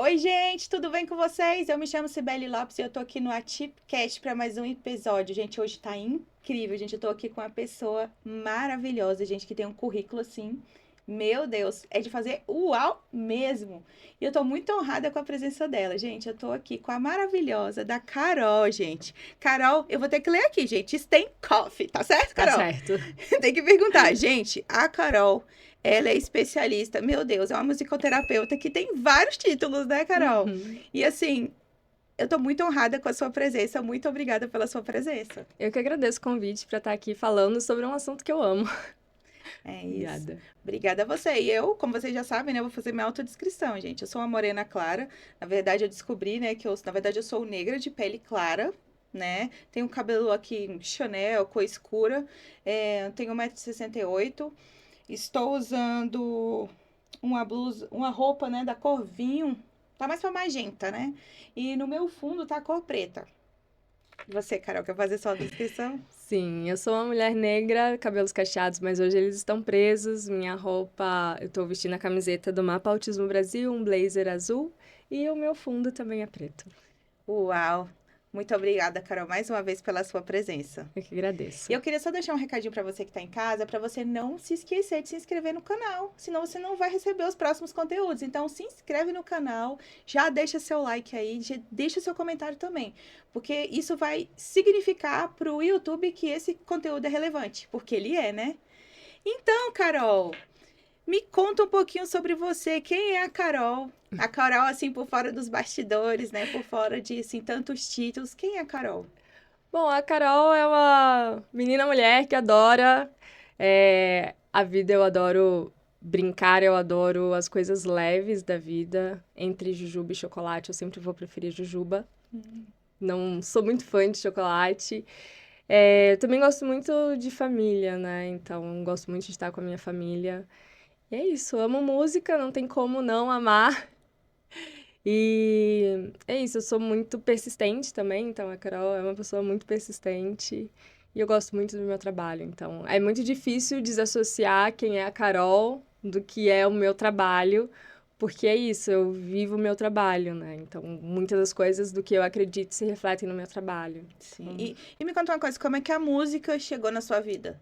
Oi, gente, tudo bem com vocês? Eu me chamo Cibele Lopes e eu tô aqui no Atipcast para mais um episódio. Gente, hoje tá incrível, gente. Eu tô aqui com uma pessoa maravilhosa, gente, que tem um currículo assim. Meu Deus, é de fazer uau mesmo. E eu tô muito honrada com a presença dela, gente. Eu tô aqui com a maravilhosa da Carol, gente. Carol, eu vou ter que ler aqui, gente. Stay Coffee, tá certo, Tá Carol? certo. Tem que perguntar, gente. A Carol, ela é especialista. Meu Deus, é uma musicoterapeuta que tem vários títulos, né, Carol? Uhum. E assim, eu tô muito honrada com a sua presença. Muito obrigada pela sua presença. Eu que agradeço o convite para estar aqui falando sobre um assunto que eu amo. É isso. Obrigada. Obrigada a você. E eu, como vocês já sabem, né, eu vou fazer minha autodescrição, gente. Eu sou uma morena clara. Na verdade, eu descobri, né, na verdade, eu sou negra de pele clara. Né? Tenho um cabelo aqui Chanel, cor escura. Tenho 1,68 m. Estou usando uma blusa, uma roupa, né, da cor vinho. Tá mais pra magenta, né? E no meu fundo tá a cor preta. Você, Carol, quer fazer sua descrição? Sim, eu sou uma mulher negra, cabelos cacheados, mas hoje eles estão presos. Minha roupa, eu tô vestindo a camiseta do Mapa Autismo Brasil, um blazer azul, e o meu fundo também é preto. Uau! Muito obrigada, Carol, mais uma vez pela sua presença. Eu que E agradeço. eu queria só deixar um recadinho para você que está em casa, para você não se esquecer de se inscrever no canal, senão você não vai receber os próximos conteúdos. Então, se inscreve no canal, já deixa seu like aí, já deixa seu comentário também, porque isso vai significar para o YouTube que esse conteúdo é relevante, porque ele é, né? Então, Carol, me conta um pouquinho sobre você. Quem é a Carol? A Carol, assim, por fora dos bastidores, né? Por fora de, assim, tantos títulos. Quem é a Carol? Bom, a Carol é uma menina mulher que adora a vida, eu adoro brincar, eu adoro as coisas leves da vida. Entre jujuba e chocolate, eu sempre vou preferir jujuba. Não sou muito fã de chocolate. Eu também gosto muito de família, né? Então, gosto muito de estar com a minha família. E é isso, amo música, não tem como não amar. E é isso, eu sou muito persistente também, então a Carol é uma pessoa muito persistente e eu gosto muito do meu trabalho. Então, é muito difícil desassociar quem é a Carol do que é o meu trabalho, porque é isso, eu vivo o meu trabalho, né? Então, muitas das coisas do que eu acredito se refletem no meu trabalho. Sim. Então, E me conta uma coisa, como é que a música chegou na sua vida?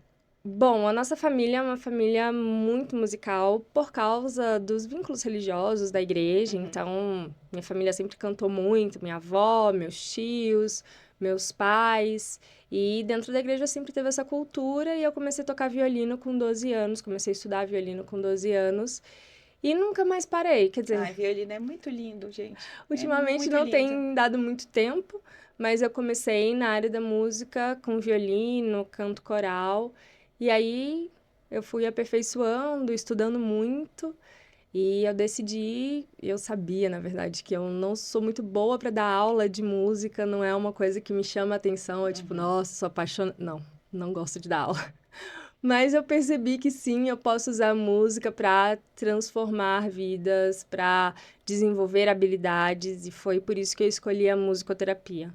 bom, a nossa família é uma família muito musical por causa dos vínculos religiosos da igreja. Uhum. Então, minha família sempre cantou muito, minha avó, meus tios, meus pais. E dentro da igreja sempre teve essa cultura e eu comecei a tocar violino com 12 anos, comecei a estudar violino com 12 anos e nunca mais parei. Quer dizer, Ai, violino é muito lindo, gente. É ultimamente muito não lindo. tem dado muito tempo, mas eu comecei na área da música com violino, canto coral, e aí eu fui aperfeiçoando, estudando muito, e eu decidi, eu sabia, na verdade, que eu não sou muito boa para dar aula de música, não é uma coisa que me chama a atenção, é tipo, Uhum. nossa, sou apaixonada. Não, não gosto de dar aula. Mas eu percebi que sim, eu posso usar a música para transformar vidas, para desenvolver habilidades, e foi por isso que eu escolhi a musicoterapia.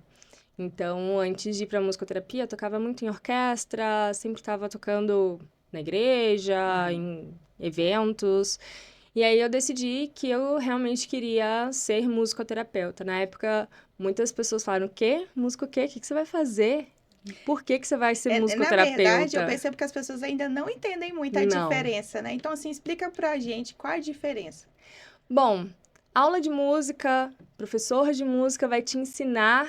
Então, antes de ir para a musicoterapia, eu tocava muito em orquestra, sempre estava tocando na igreja, Uhum. em eventos. E aí eu decidi que eu realmente queria ser musicoterapeuta. Na época, muitas pessoas falaram: o quê? Músico o quê? O que você vai fazer? Por que você vai ser Na verdade, eu musicoterapeuta? percebo que as pessoas ainda não entendem muito a Não. diferença, né? Então, assim, explica pra gente qual a diferença. Bom, aula de música, professor de música vai te ensinar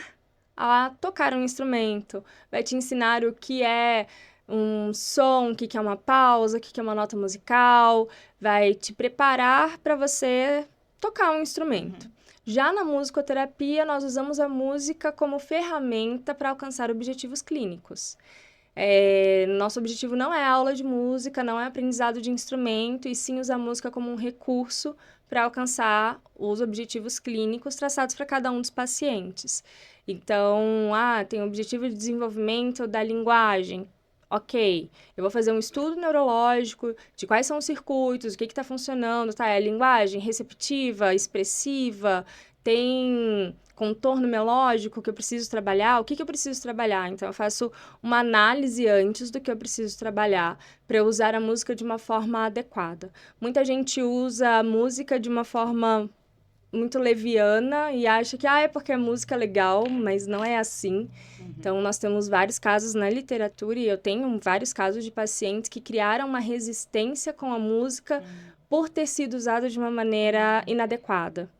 a tocar um instrumento, vai te ensinar o que é um som, o que é uma pausa, o que é uma nota musical, vai te preparar para você tocar um instrumento. Uhum. Já na musicoterapia, nós usamos a música como ferramenta para alcançar objetivos clínicos. Nosso objetivo não é aula de música, não é aprendizado de instrumento, e sim usar a música como um recurso para alcançar os objetivos clínicos traçados para cada um dos pacientes. Então, tem o objetivo de desenvolvimento da linguagem. Ok, eu vou fazer um estudo neurológico de quais são os circuitos, o que está funcionando, tá? É a linguagem receptiva, expressiva, tem contorno melódico que eu preciso trabalhar, o que eu preciso trabalhar? Então, eu faço uma análise antes do que eu preciso trabalhar para eu usar a música de uma forma adequada. Muita gente usa a música de uma forma muito leviana e acha que é porque a música é legal, mas não é assim. Então, nós temos vários casos na literatura e eu tenho vários casos de pacientes que criaram uma resistência com a música por ter sido usada de uma maneira inadequada.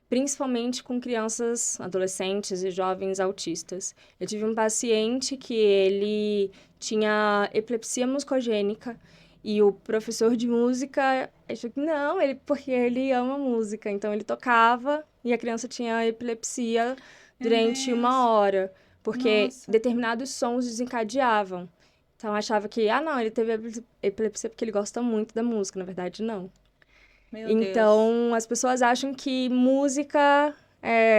Principalmente com crianças, adolescentes e jovens autistas. Eu tive um paciente que ele tinha epilepsia muscogênica e o professor de música achou que não, porque ele ama música. Então, ele tocava e a criança tinha epilepsia durante uma hora, porque determinados sons desencadeavam. Então, achava que, não, ele teve epilepsia porque ele gosta muito da música. Na verdade, não. Então, as pessoas acham que música,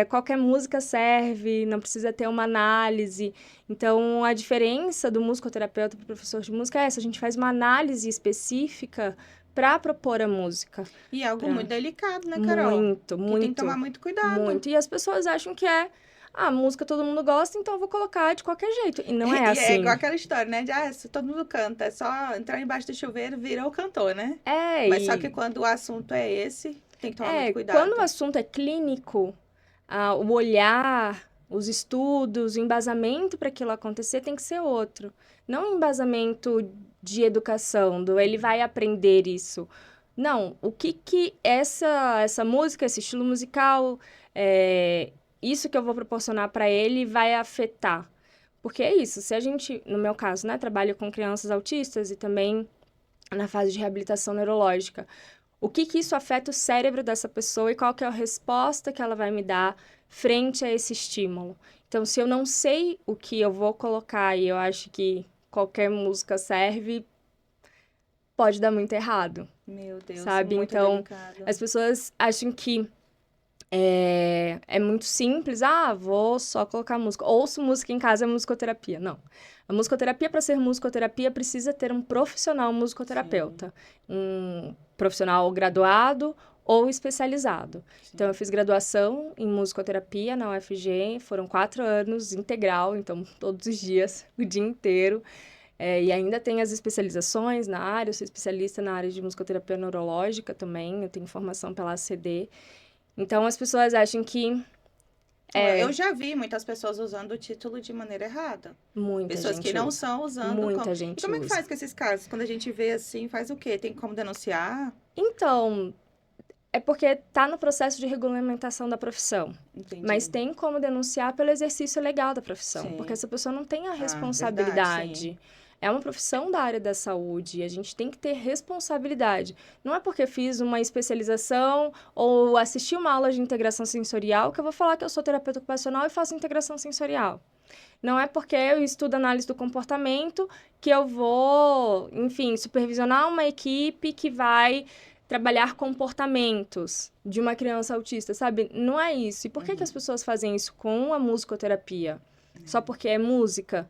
qualquer música serve, não precisa ter uma análise. Então, a diferença do musicoterapeuta para o professor de música é essa: a gente faz uma análise específica para propor a música. E é algo muito delicado, né, Carol? Muito. Tem que tomar muito cuidado. Muito. E as pessoas acham que a música todo mundo gosta, então eu vou colocar de qualquer jeito. E não é assim. É igual aquela história, né? De todo mundo canta, é só entrar embaixo do chuveiro, virou o cantor, né? Mas só que quando o assunto é esse, tem que tomar muito cuidado. Quando o assunto é clínico, o olhar, os estudos, o embasamento para aquilo acontecer tem que ser outro. Não um embasamento de educação, ele vai aprender isso. Não, o que essa música, esse estilo musical, isso que eu vou proporcionar para ele vai afetar. Porque é isso, se a gente, no meu caso, né, trabalho com crianças autistas e também na fase de reabilitação neurológica, o que isso afeta o cérebro dessa pessoa e qual que é a resposta que ela vai me dar frente a esse estímulo. Então, se eu não sei o que eu vou colocar e eu acho que qualquer música serve, pode dar muito errado. Meu Deus, sabe? Muito então, delicado. As pessoas acham que é muito simples, vou só colocar música. Ouço música em casa, é musicoterapia. Não. A musicoterapia, para ser musicoterapia, precisa ter um profissional musicoterapeuta. Sim. Um profissional graduado ou especializado. Sim. Então, eu fiz graduação em musicoterapia na UFG, foram 4 anos, integral, então, todos os dias, o dia inteiro. E ainda tem as especializações na área, eu sou especialista na área de musicoterapia neurológica também, eu tenho formação pela ACD. Então, as pessoas acham que... Eu já vi muitas pessoas usando o título de maneira errada. Muita pessoas gente que não usa. são usando. Muita gente E como é que usa. faz com esses casos? Quando a gente vê assim, faz o quê? Tem como denunciar? Então, é porque tá no processo de regulamentação da profissão. Entendi. Mas tem como denunciar pelo exercício legal da profissão. Sim. Porque essa pessoa não tem a responsabilidade. Verdade, é uma profissão da área da saúde e a gente tem que ter responsabilidade. Não é porque fiz uma especialização ou assisti uma aula de integração sensorial que eu vou falar que eu sou terapeuta ocupacional e faço integração sensorial. Não é porque eu estudo análise do comportamento que eu vou, enfim, supervisionar uma equipe que vai trabalhar comportamentos de uma criança autista, sabe? Não é isso. E por que as pessoas fazem isso com a musicoterapia? Só porque é música?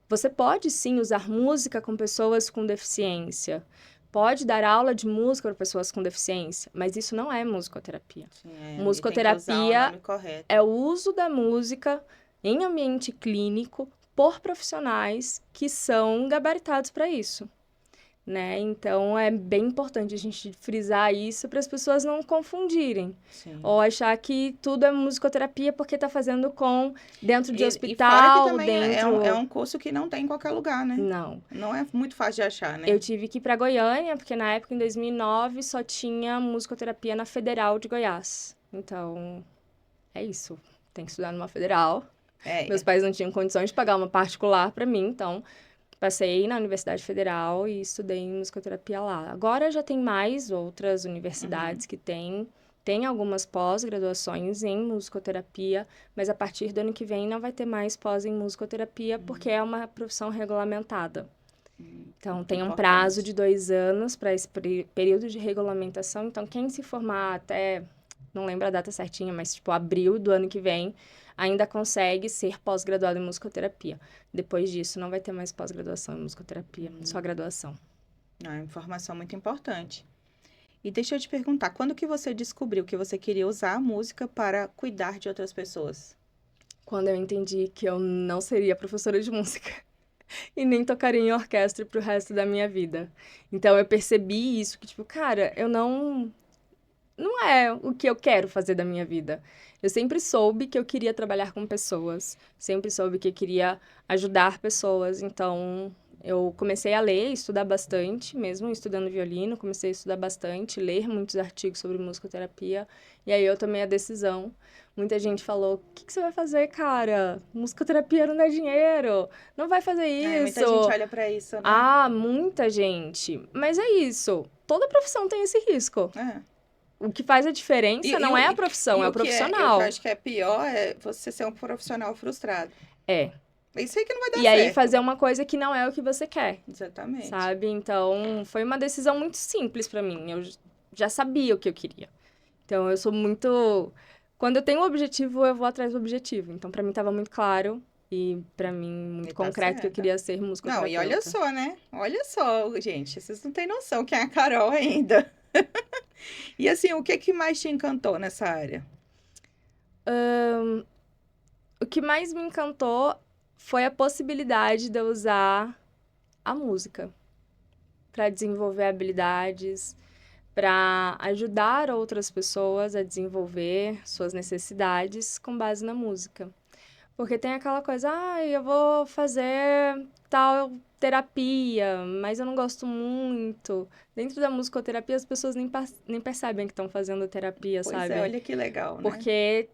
Você pode, sim, usar música com pessoas com deficiência. Pode dar aula de música para pessoas com deficiência, mas isso não é musicoterapia. Sim, musicoterapia é o uso da música em ambiente clínico por profissionais que são gabaritados para isso. Né? Então, é bem importante a gente frisar isso para as pessoas não confundirem. Sim. Ou achar que tudo é musicoterapia porque está fazendo dentro de hospital. E fora que também é um curso que não tem em qualquer lugar, né? Não. Não é muito fácil de achar, né? Eu tive que ir para Goiânia, porque na época, em 2009, só tinha musicoterapia na Federal de Goiás. Então, é isso. Tem que estudar numa federal. Meus pais não tinham condições de pagar uma particular para mim, então... Passei na Universidade Federal e estudei em musicoterapia lá. Agora já tem mais outras universidades que tem algumas pós-graduações em musicoterapia, mas a partir do ano que vem não vai ter mais pós em musicoterapia porque é uma profissão regulamentada. Então, tem um prazo de 2 anos para esse período de regulamentação. Então, quem se formar até, não lembro a data certinha, mas tipo abril do ano que vem, ainda consegue ser pós-graduado em musicoterapia. Depois disso, não vai ter mais pós-graduação em musicoterapia, só graduação. É informação muito importante. E deixa eu te perguntar, quando que você descobriu que você queria usar a música para cuidar de outras pessoas? Quando eu entendi que eu não seria professora de música e nem tocaria em orquestra pro resto da minha vida. Então, eu percebi isso, que tipo, cara, eu não não é o que eu quero fazer da minha vida. Eu sempre soube que eu queria trabalhar com pessoas, sempre soube que eu queria ajudar pessoas, então eu comecei a ler, estudar bastante, mesmo estudando violino, comecei a estudar bastante, ler muitos artigos sobre musicoterapia, e aí eu tomei a decisão. Muita gente falou, o que você vai fazer, cara? Musicoterapia não dá dinheiro, não vai fazer isso. Muita gente olha pra isso, né? Ah, muita gente. Mas é isso, toda profissão tem esse risco. É. O que faz a diferença não é a profissão, é o profissional. O que eu acho que é pior é você ser um profissional frustrado. É. Isso aí que não vai dar E certo. aí fazer uma coisa que não é o que você quer. Exatamente. Sabe? Então, foi uma decisão muito simples pra mim. Eu já sabia o que eu queria. Então, eu sou muito... Quando eu tenho um objetivo, eu vou atrás do objetivo. Então, pra mim, tava muito claro. E pra mim, muito concreto que eu queria ser musicoterapeuta. Não, e olha só, né? Olha só, gente. Vocês não têm noção quem é a Carol ainda. E assim, o que mais te encantou nessa área? O que mais me encantou foi a possibilidade de eu usar a música para desenvolver habilidades, para ajudar outras pessoas a desenvolver suas necessidades com base na música. Porque tem aquela coisa, eu vou fazer tal terapia, mas eu não gosto muito. Dentro da musicoterapia, as pessoas nem percebem que estão fazendo terapia, sabe? Pois é, olha que legal, né? Porque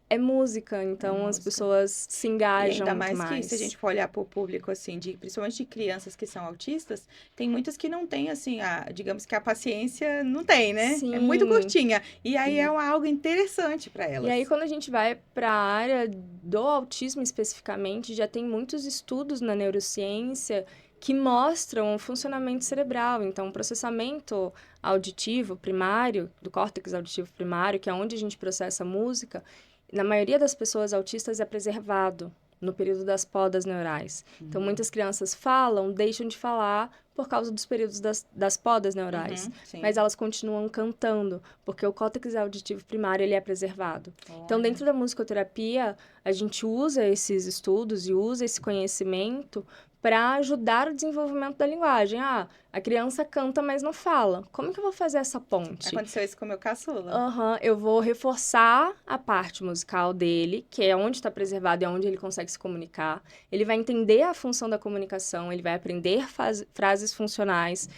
é música, então as pessoas se engajam e ainda muito mais que se a gente for olhar para o público, assim, principalmente de crianças que são autistas, tem muitas que não têm, assim, digamos que a paciência não tem, né? Sim. É muito curtinha. E aí é algo interessante para elas. E aí, quando a gente vai para a área do autismo especificamente, já tem muitos estudos na neurociência que mostram o funcionamento cerebral. Então, o processamento auditivo primário, do córtex auditivo primário, que é onde a gente processa a música, na maioria das pessoas autistas é preservado no período das podas neurais. Então, muitas crianças falam, deixam de falar por causa dos períodos das podas neurais. Mas elas continuam cantando, porque o córtex auditivo primário ele é preservado. Então, dentro da musicoterapia, a gente usa esses estudos e usa esse conhecimento para ajudar o desenvolvimento da linguagem. A criança canta, mas não fala. Como que eu vou fazer essa ponte? Aconteceu isso com o meu caçula. Eu vou reforçar a parte musical dele, que é onde está preservado e é onde ele consegue se comunicar. Ele vai entender a função da comunicação, ele vai aprender frases funcionais.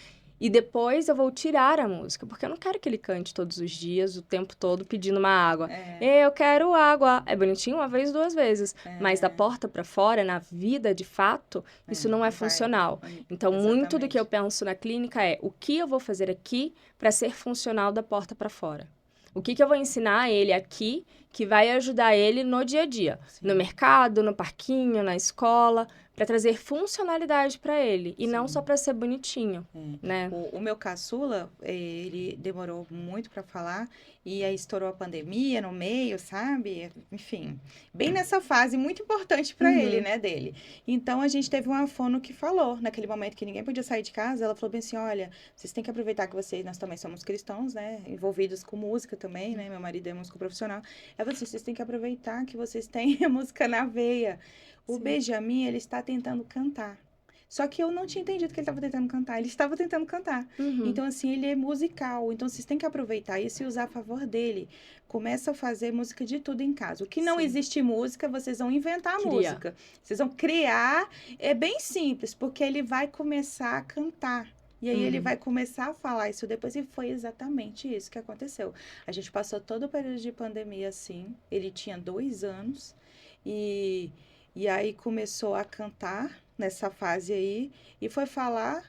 E depois eu vou tirar a música, porque eu não quero que ele cante todos os dias, o tempo todo, pedindo uma água. Eu quero água. É bonitinho uma vez, duas vezes. Mas da porta para fora, na vida de fato, isso não é funcional. Então, muito do que eu penso na clínica é o que eu vou fazer aqui para ser funcional da porta para fora. O que eu vou ensinar a ele aqui que vai ajudar ele no dia a dia. Sim. No mercado, no parquinho, na escola, para trazer funcionalidade para ele. E não só para ser bonitinho, né? O meu caçula, ele demorou muito para falar. E aí estourou a pandemia no meio, sabe? Enfim, bem nessa fase muito importante para ele, né, dele. Então, a gente teve uma fono que falou, naquele momento que ninguém podia sair de casa, ela falou bem assim, olha, vocês têm que aproveitar que nós também somos cristãos, né, envolvidos com música também, né, meu marido é músico profissional. Ela falou assim, vocês têm que aproveitar que vocês têm a música na veia. O Benjamin, ele está tentando cantar. Só que eu não tinha entendido que ele estava tentando cantar. Ele estava tentando cantar. Então, assim, ele é musical. Então, vocês têm que aproveitar isso e usar a favor dele. Começa a fazer música de tudo em casa. O que não existe música, vocês vão inventar a música. Vocês vão criar. É bem simples, porque ele vai começar a cantar. E aí ele vai começar a falar isso depois. E foi exatamente isso que aconteceu. A gente passou todo o período de pandemia assim. Ele tinha 2 anos. E aí começou a cantar nessa fase aí, e foi falar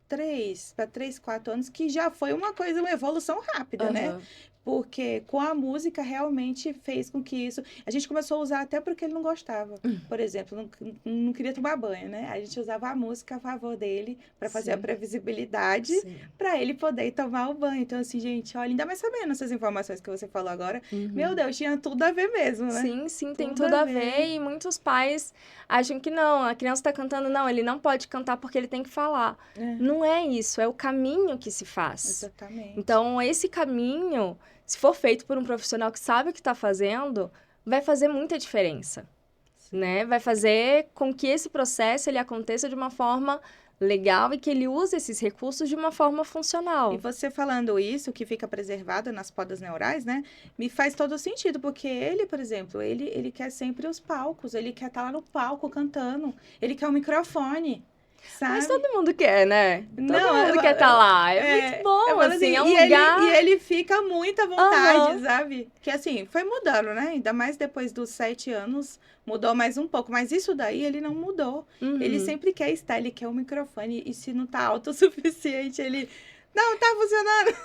3 para 3, 4 anos, que já foi uma evolução rápida, né? Porque com a música realmente fez com que isso... A gente começou a usar até porque ele não gostava. Por exemplo, não queria tomar banho, né? A gente usava a música a favor dele para fazer a previsibilidade para ele poder tomar o banho. Então, assim, gente, olha, ainda mais sabendo essas informações que você falou agora, meu Deus, tinha tudo a ver mesmo, né? Sim, tem tudo a ver. E muitos pais acham que não, a criança está cantando, não, ele não pode cantar porque ele tem que falar. Não é isso, é o caminho que se faz. Exatamente. Então, esse caminho... Se for feito por um profissional que sabe o que está fazendo, vai fazer muita diferença, né? Vai fazer com que esse processo ele aconteça de uma forma legal e que ele use esses recursos de uma forma funcional. E você falando isso, que fica preservado nas podas neurais, né? Me faz todo sentido, porque ele, por exemplo, ele quer sempre os palcos, ele quer estar lá no palco cantando, ele quer um microfone, Mas sabe? todo mundo quer, né? Todo Não, mundo quer estar lá. É muito bom, eu falo assim, é um e lugar... ele fica muito à vontade, Aham. sabe? Que assim, foi mudando, né? Ainda mais depois dos 7 anos, mudou mais um pouco. Mas isso daí ele não mudou. Ele Uhum. sempre quer estar, ele quer o microfone. E se não tá alto o suficiente, ele. Não, tá funcionando.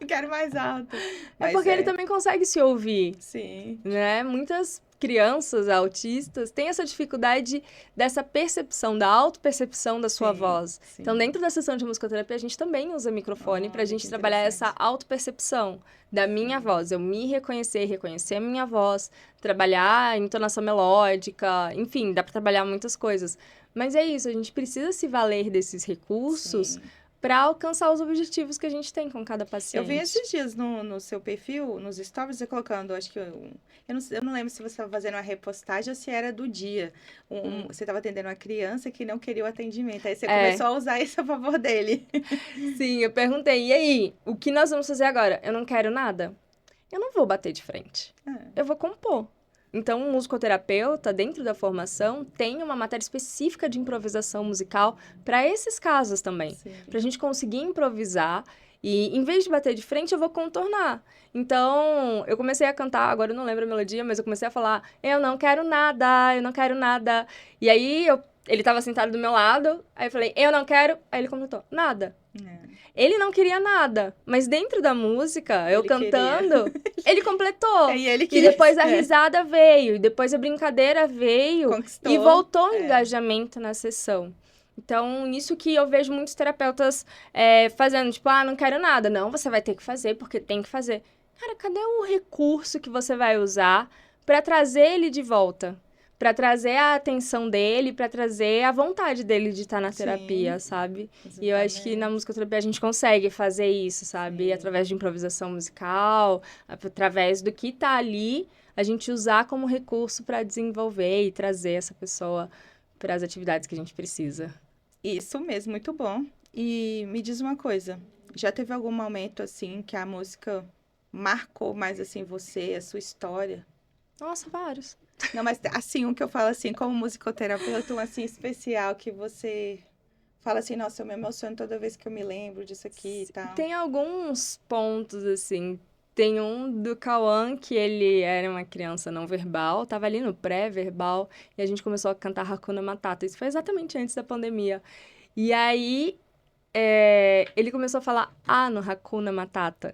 Quero mais alto. É Mas porque ele também consegue se ouvir, sim, né? Muitas crianças autistas têm essa dificuldade dessa percepção, da autopercepção da sua sim, voz. Então, sim. dentro da sessão de musicoterapia, a gente também usa microfone para a Olha que gente trabalhar essa interessante. autopercepção da minha voz. Eu me reconhecer, reconhecer a minha voz, trabalhar a entonação melódica, enfim, dá para trabalhar muitas coisas. Mas é isso, a gente precisa se valer desses recursos Sim. para alcançar os objetivos que a gente tem com cada Eu vi paciente. esses dias no seu perfil, nos stories, você colocando, acho que eu não lembro se você estava fazendo uma repostagem ou se era do dia. Você estava atendendo uma criança que não queria o atendimento. Aí você É, começou a usar isso a favor dele. sim, eu perguntei, e aí, o que nós vamos fazer agora? Eu não quero nada. Eu não vou bater de frente. Ah, Eu vou compor. Então, um musicoterapeuta, dentro da formação, tem uma matéria específica de improvisação musical para esses casos também. sim. Para a gente conseguir improvisar e, em vez de bater de frente, eu vou contornar. Então, eu comecei a cantar, agora eu não lembro a melodia, mas eu comecei a falar, eu não quero nada, eu não quero nada. E aí, ele estava sentado do meu lado, aí eu falei, eu não quero. Aí ele completou, nada. É, Ele não queria nada, mas dentro da música, eu ele queria. cantando, ele completou. E ele E quis. depois a É, risada veio, e depois a brincadeira veio, e conquistou. voltou o É, engajamento na sessão. Então, nisso que eu vejo muitos terapeutas fazendo, tipo, ah, não quero nada. Não, você vai ter que fazer, porque tem que fazer. Cara, cadê o recurso que você vai usar para trazer ele de volta? Para trazer a atenção dele, para trazer a vontade dele de estar na sim, terapia, sabe? E eu acho que na exatamente. musicoterapia a gente consegue fazer isso, sabe? Sim. Através de improvisação musical, através do que tá ali, a gente usar como recurso para desenvolver e trazer essa pessoa para as atividades que a gente precisa. Isso mesmo, muito bom. E me diz uma coisa, já teve algum momento assim que a música marcou mais assim você, a sua história? Nossa, vários. Não, mas assim, um que eu falo assim, como musicoterapeuta, um assim especial que você fala assim, nossa, eu me emociono toda vez que eu me lembro disso aqui e tal. Tem alguns pontos, assim. Tem um do Cauã, que ele era uma criança não verbal, tava ali no pré-verbal, e a gente começou a cantar Hakuna Matata. Isso foi exatamente antes da pandemia. E aí, ele começou a falar ah no Hakuna Matata.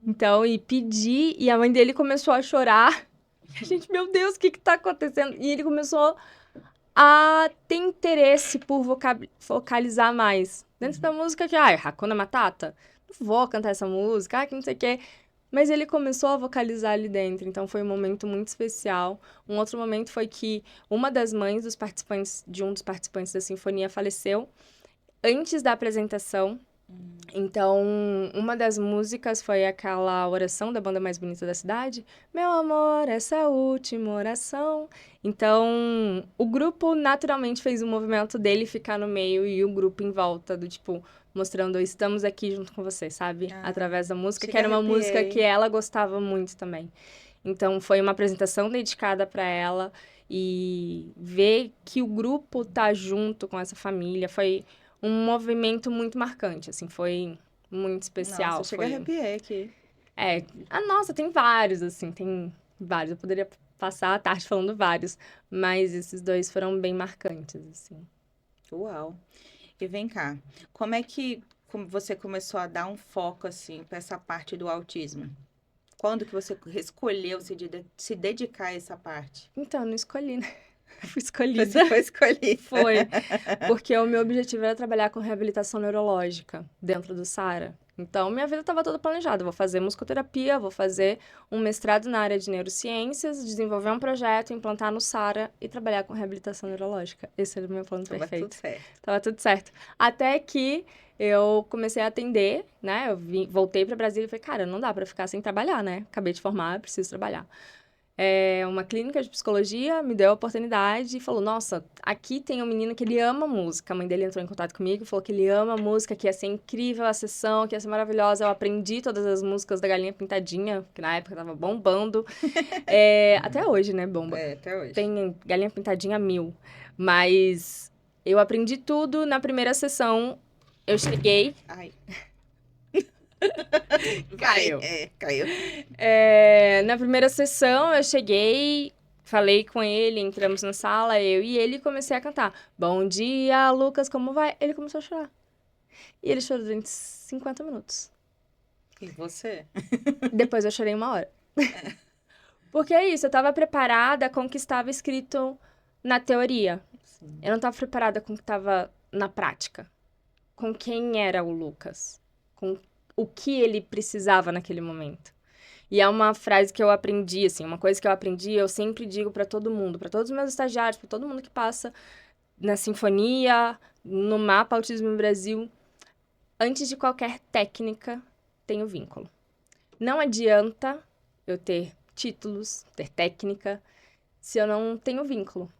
Então, e pedir, e a mãe dele começou a chorar. E a gente, meu Deus, o que que tá acontecendo? E ele começou a ter interesse por vocalizar mais. Dentro da música que, Hakuna Matata, não vou cantar essa música, que não sei o quê. Mas ele começou a vocalizar ali dentro, então foi um momento muito especial. Um outro momento foi que uma das mães dos participantes, de um dos participantes da sinfonia faleceu antes da apresentação. Então, uma das músicas foi aquela oração da banda mais bonita da cidade. Meu amor, essa é a última oração. Então, o grupo naturalmente fez o movimento dele ficar no meio e o grupo em volta, do tipo, mostrando estamos aqui junto com você, sabe? Ah, Através da música, que chega era uma música que arrepiei. ela gostava muito também. Então, foi uma apresentação dedicada para ela e ver que o grupo tá junto com essa família foi um movimento muito marcante, assim, foi muito Nossa, especial, chega foi... arrepiei aqui. Nossa, tem vários, assim, tem vários, eu poderia passar a tarde falando vários, mas esses dois foram bem marcantes, assim. Uau. E vem cá, como é que você começou a dar um foco assim para essa parte do autismo? Quando que você escolheu se dedicar a essa parte? Então, eu não escolhi, né? Fui Você escolhida. foi escolhida. Foi, porque o meu objetivo era trabalhar com reabilitação neurológica dentro do SARA. Então, minha vida estava toda planejada. Vou fazer musicoterapia, vou fazer um mestrado na área de neurociências, desenvolver um projeto, implantar no SARA e trabalhar com reabilitação neurológica. Esse era o meu plano Tava tudo perfeito. certo. Tava tudo certo. Até que eu comecei a atender, né? Voltei para Brasília e falei, cara, não dá para ficar sem trabalhar, né? Acabei de formar, preciso trabalhar. uma clínica de psicologia me deu a oportunidade e falou, nossa, aqui tem um menino que ele ama música. A mãe dele entrou em contato comigo e falou que ele ama música, que ia ser incrível a sessão, que ia ser maravilhosa. Eu aprendi todas as músicas da Galinha Pintadinha, que na época tava bombando. Até hoje, né, bomba. Até hoje. Tem Galinha Pintadinha 1000. Mas eu aprendi tudo na primeira sessão. Eu cheguei... Ai. Caiu. Caiu. Na primeira sessão, eu cheguei, falei com ele, entramos na sala, eu e ele, e comecei a cantar. Bom dia, Lucas, como vai? Ele começou a chorar. E ele chorou durante 50 minutos. E você? Depois eu chorei 1 hora. Porque é isso, eu estava preparada com o que estava escrito na teoria. Sim. Eu não estava preparada com o que estava na prática. Com quem era o Lucas. Com o que ele precisava naquele momento. E é uma frase que eu aprendi, assim, uma coisa que eu aprendi, eu sempre digo para todo mundo, para todos os meus estagiários, para todo mundo que passa na sinfonia, no mapa Autismo no Brasil, antes de qualquer técnica, tem o vínculo. Não adianta eu ter títulos, ter técnica, se eu não tenho vínculo.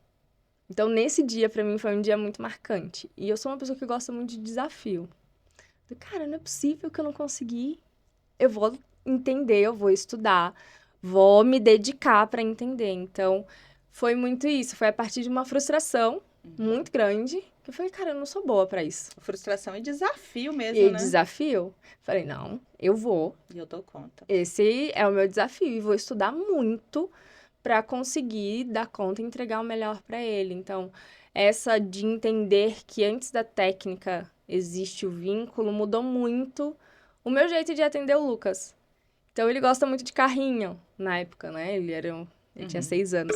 Então, nesse dia, para mim, foi um dia muito marcante. E eu sou uma pessoa que gosta muito de desafio. Cara, não é possível que eu não consegui. Eu vou entender, eu vou estudar, vou me dedicar para entender. Então, foi muito isso. Foi a partir de uma frustração muito grande que eu falei, cara, eu não sou boa para isso. Frustração e desafio mesmo, E né? desafio. Falei, não, eu vou. E eu dou conta. Esse é o meu desafio e vou estudar muito para conseguir dar conta e entregar o melhor para ele. Então, essa de entender que antes da técnica existe o vínculo mudou muito o meu jeito de atender o Lucas. Então, ele gosta muito de carrinho na época, né? Ele tinha 6 anos.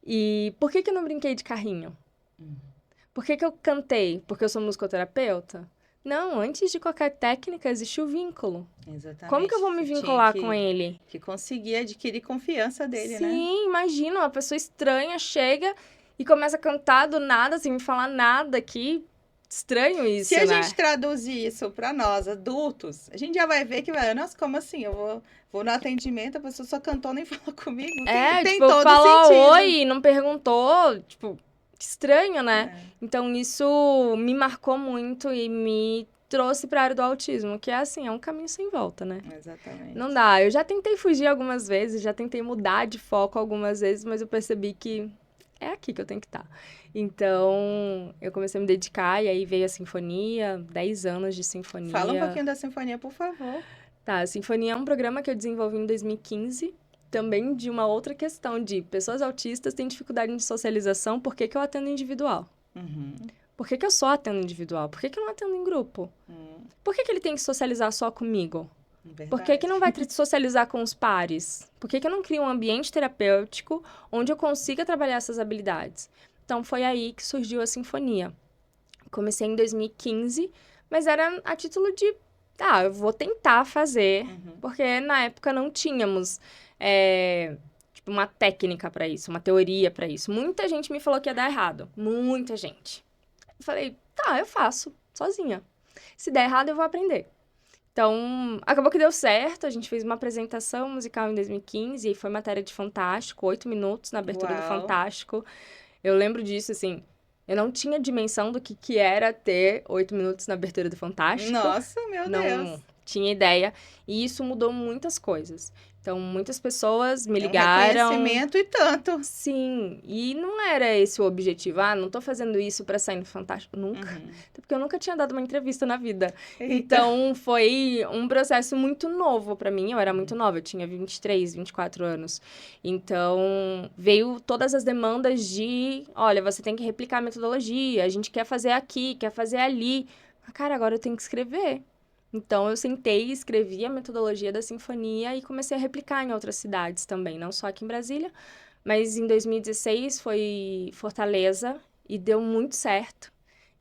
E por que eu não brinquei de carrinho? Por que eu cantei? Porque eu sou musicoterapeuta? Não, antes de qualquer técnica existe o vínculo. Exatamente. Como que eu vou me vincular com ele? Que conseguir adquirir confiança dele, né? Sim, imagina, uma pessoa estranha chega e começa a cantar do nada, sem me falar nada, que estranho isso, Se a né? gente traduzir isso para nós, adultos, a gente já vai ver que vai, nossa, como assim? Eu vou no atendimento, a pessoa só cantou, nem falou comigo. Tem todo falou sentido. oi, não perguntou, tipo, estranho, né? Então, isso me marcou muito e me trouxe para a área do autismo, que é assim, é um caminho sem volta, né? Exatamente. Não dá. Eu já tentei fugir algumas vezes, já tentei mudar de foco algumas vezes, mas eu percebi que é aqui que eu tenho que estar. Então, eu comecei a me dedicar e aí veio a sinfonia, 10 anos de sinfonia. Fala um pouquinho da sinfonia, por favor. Tá, a sinfonia é um programa que eu desenvolvi em 2015, também de uma outra questão de pessoas autistas têm dificuldade de socialização, por que eu atendo individual? Por que eu só atendo individual? Por que eu não atendo em grupo? Por que ele tem que socializar só comigo? Verdade. Por que não vai socializar com os pares? Por que eu não crio um ambiente terapêutico onde eu consiga trabalhar essas habilidades? Então, foi aí que surgiu a sinfonia. Comecei em 2015, mas era a título de, eu vou tentar fazer, porque na época não tínhamos uma técnica para isso, uma teoria para isso. Muita gente me falou que ia dar errado, muita gente. Eu falei, eu faço, sozinha. Se der errado, eu vou aprender. Então, acabou que deu certo, a gente fez uma apresentação musical em 2015, e foi matéria de Fantástico, 8 minutos na abertura do Fantástico. Eu lembro disso, assim, eu não tinha dimensão do que era ter 8 minutos na abertura do Fantástico. Nossa, meu Deus! Não tinha ideia, e isso mudou muitas coisas. Então, muitas pessoas me ligaram... reconhecimento e tanto. Sim, e não era esse o objetivo. Não tô fazendo isso pra sair no Fantástico, nunca. Até porque eu nunca tinha dado uma entrevista na vida. Eita. Então, foi um processo muito novo pra mim. Eu era muito nova, eu tinha 23, 24 anos. Então, veio todas as demandas de... Olha, você tem que replicar a metodologia, a gente quer fazer aqui, quer fazer ali. Cara, agora eu tenho que escrever. Então, eu sentei e escrevi a metodologia da sinfonia e comecei a replicar em outras cidades também, não só aqui em Brasília, mas em 2016 foi Fortaleza e deu muito certo.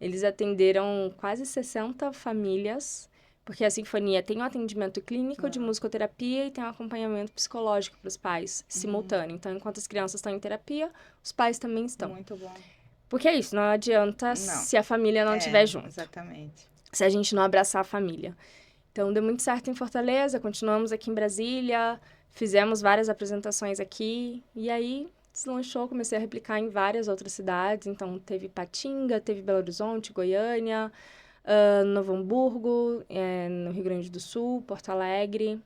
Eles atenderam quase 60 famílias, porque a sinfonia tem um atendimento clínico de musicoterapia e tem um acompanhamento psicológico para os pais, simultâneo. Então, enquanto as crianças estão em terapia, os pais também estão. Muito bom. Porque é isso, não adianta se a família não estiver junto. Exatamente. Se a gente não abraçar a família. Então, deu muito certo em Fortaleza, continuamos aqui em Brasília, Fizemos várias apresentações aqui, e aí deslanchou, comecei a replicar em várias outras cidades. Então, teve Patinga, teve Belo Horizonte, Goiânia, Novo Hamburgo, no Rio Grande do Sul, Porto Alegre,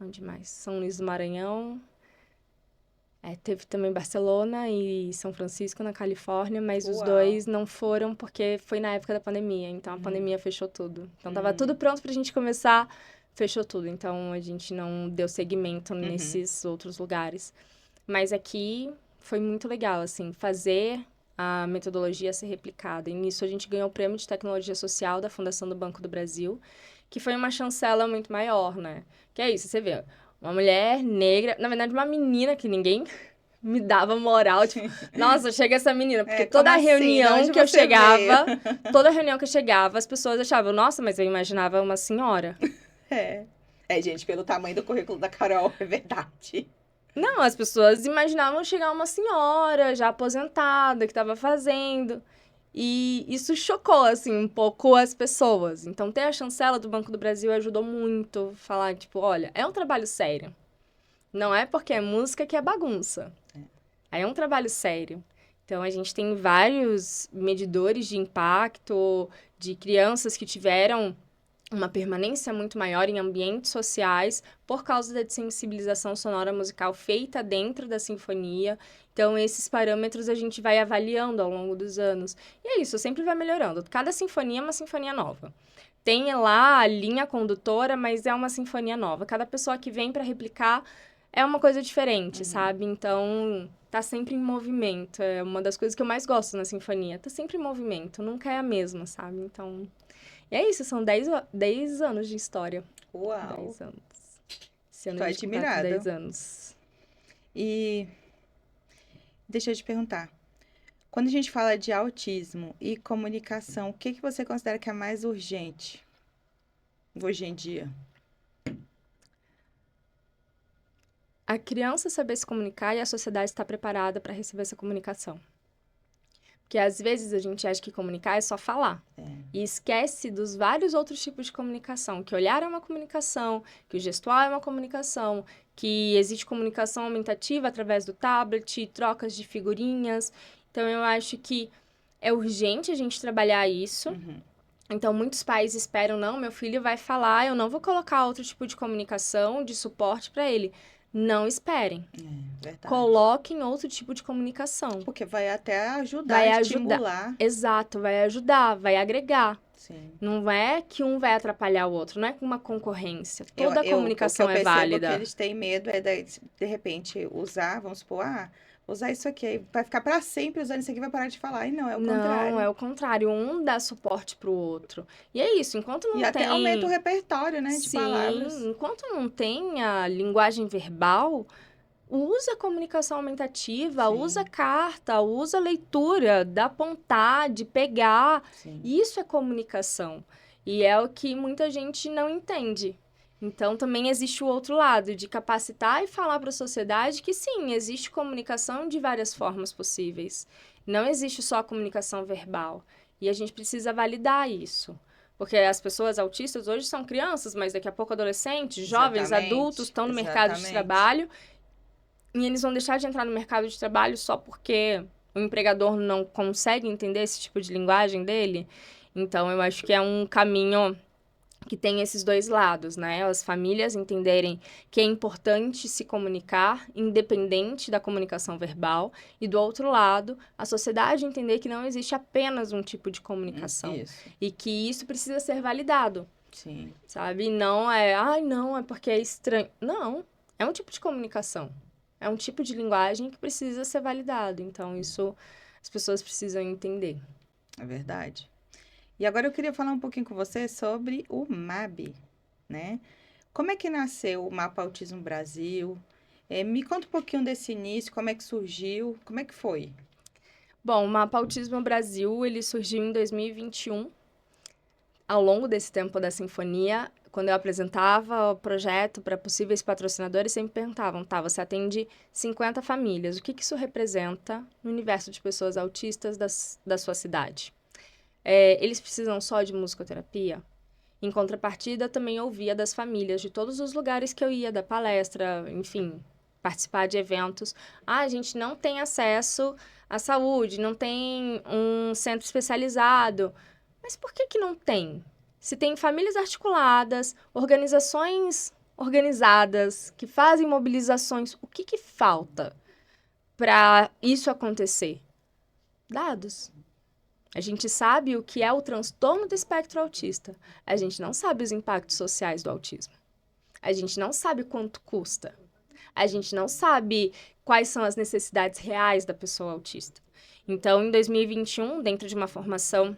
onde mais? São Luís do Maranhão. Teve também Barcelona e São Francisco, na Califórnia, mas os Uau. dois não foram porque foi na época da pandemia. Então, a pandemia fechou tudo. Então, tava tudo pronto pra gente começar, fechou tudo. Então, a gente não deu seguimento nesses outros lugares. Mas aqui foi muito legal, assim, fazer a metodologia ser replicada. E nisso, a gente ganhou o Prêmio de Tecnologia Social da Fundação do Banco do Brasil, que foi uma chancela muito maior, né? Que é isso, você vê, uma mulher negra, na verdade, uma menina que ninguém me dava moral, tipo, nossa, chega essa menina, porque toda como assim? reunião De onde que eu você chegava, veio? toda reunião que eu chegava, as pessoas achavam, nossa, mas eu imaginava uma senhora. Gente, pelo tamanho do currículo da Carol, é verdade. Não, as pessoas imaginavam chegar uma senhora já aposentada que estava fazendo. E isso chocou, assim, um pouco as pessoas. Então, ter a chancela do Banco do Brasil ajudou muito. Falar, tipo, olha, é um trabalho sério. Não é porque é música que é bagunça. Aí é um trabalho sério. Então, a gente tem vários medidores de impacto de crianças que tiveram uma permanência muito maior em ambientes sociais por causa da sensibilização sonora musical feita dentro da sinfonia. Então, esses parâmetros a gente vai avaliando ao longo dos anos. E é isso, sempre vai melhorando. Cada sinfonia é uma sinfonia nova. Tem lá a linha condutora, mas é uma sinfonia nova. Cada pessoa que vem para replicar é uma coisa diferente, sabe? Então, tá sempre em movimento. É uma das coisas que eu mais gosto na sinfonia. Tá sempre em movimento, nunca é a mesma, sabe? Então... E é isso, são 10 anos de história. Uau. 10 anos. Esse ano Tô a gente completa admirada. 10 anos. E deixa eu te perguntar. Quando a gente fala de autismo e comunicação, o que você considera que é mais urgente hoje em dia? A criança saber se comunicar e a sociedade estar preparada para receber essa comunicação. Porque às vezes a gente acha que comunicar é só falar. E esquece dos vários outros tipos de comunicação. Que olhar é uma comunicação, que o gestual é uma comunicação, que existe comunicação aumentativa através do tablet, trocas de figurinhas. Então, eu acho que é urgente a gente trabalhar isso. Então, muitos pais esperam, não, meu filho vai falar, eu não vou colocar outro tipo de comunicação, de suporte para ele. Não esperem. Verdade. Coloquem outro tipo de comunicação. Porque vai até ajudar, Vai estimular. Exato, vai ajudar, vai agregar. Sim. Não é que um vai atrapalhar o outro, não é uma concorrência. Toda comunicação o que eu é percebo válida. que eles têm medo é de repente usar, vamos supor, usar isso aqui, vai ficar para sempre usando isso aqui, vai parar de falar. E não, é o contrário. Não, é o contrário. Um dá suporte pro outro. E é isso, enquanto não E tem... até aumenta o repertório, né, de Sim, palavras. enquanto não tem a linguagem verbal, usa a comunicação aumentativa, Sim. usa carta, usa leitura, dá apontar, de pegar. Sim. Isso é comunicação. E é o que muita gente não entende. Então, também existe o outro lado, de capacitar e falar para a sociedade que, sim, existe comunicação de várias formas possíveis. Não existe só a comunicação verbal. E a gente precisa validar isso. Porque as pessoas autistas hoje são crianças, mas daqui a pouco adolescentes, jovens, Exatamente, adultos, estão no mercado de exatamente. trabalho. E eles vão deixar de entrar no mercado de trabalho só porque o empregador não consegue entender esse tipo de linguagem dele. Então, eu acho que é um caminho que tem esses dois lados, né? As famílias entenderem que é importante se comunicar, independente da comunicação verbal. E, do outro lado, a sociedade entender que não existe apenas um tipo de comunicação. Isso. E que isso precisa ser validado. Sim. Sabe? Não é, não, é porque é estranho. Não, é um tipo de comunicação. É um tipo de linguagem que precisa ser validado. Então, isso as pessoas precisam entender. É verdade. E agora eu queria falar um pouquinho com você sobre o MAB, né? Como é que nasceu o Mapa Autismo Brasil? Me conta um pouquinho desse início, como é que surgiu, como é que foi? Bom, o Mapa Autismo Brasil, ele surgiu em 2021. Ao longo desse tempo da sinfonia, quando eu apresentava o projeto para possíveis patrocinadores, sempre perguntavam, tá, você atende 50 famílias, o que isso representa no universo de pessoas autistas da sua cidade? Eles precisam só de musicoterapia? Em contrapartida, eu também ouvia das famílias de todos os lugares que eu ia, da palestra, enfim, participar de eventos. Ah, a gente não tem acesso à saúde, não tem um centro especializado. Mas por que que não tem? Se tem famílias articuladas, organizações organizadas, que fazem mobilizações, o que que falta para isso acontecer? Dados. A gente sabe o que é o transtorno do espectro autista. A gente não sabe os impactos sociais do autismo. A gente não sabe quanto custa. A gente não sabe quais são as necessidades reais da pessoa autista. Então, em 2021, dentro de uma formação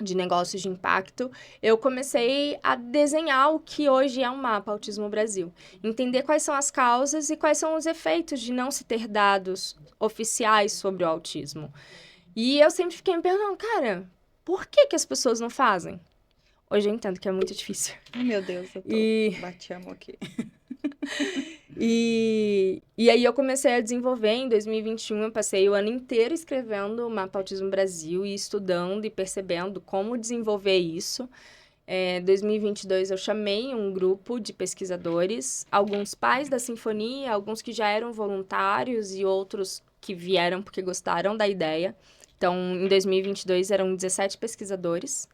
de negócios de impacto, eu comecei a desenhar o que hoje é um mapa Autismo Brasil. Entender quais são as causas e quais são os efeitos de não se ter dados oficiais sobre o autismo. E eu sempre fiquei me perguntando, cara, por que que as pessoas não fazem? Hoje eu entendo que é muito difícil. Ai, meu Deus, eu tô... E, Bati a mão aqui. e aí eu comecei a desenvolver, em 2021, eu passei o ano inteiro escrevendo o Mapa Autismo Brasil e estudando e percebendo como desenvolver isso. Em 2022 eu chamei um grupo de pesquisadores, alguns pais da sinfonia, alguns que já eram voluntários e outros que vieram porque gostaram da ideia. Então, em 2022 eram 17 pesquisadores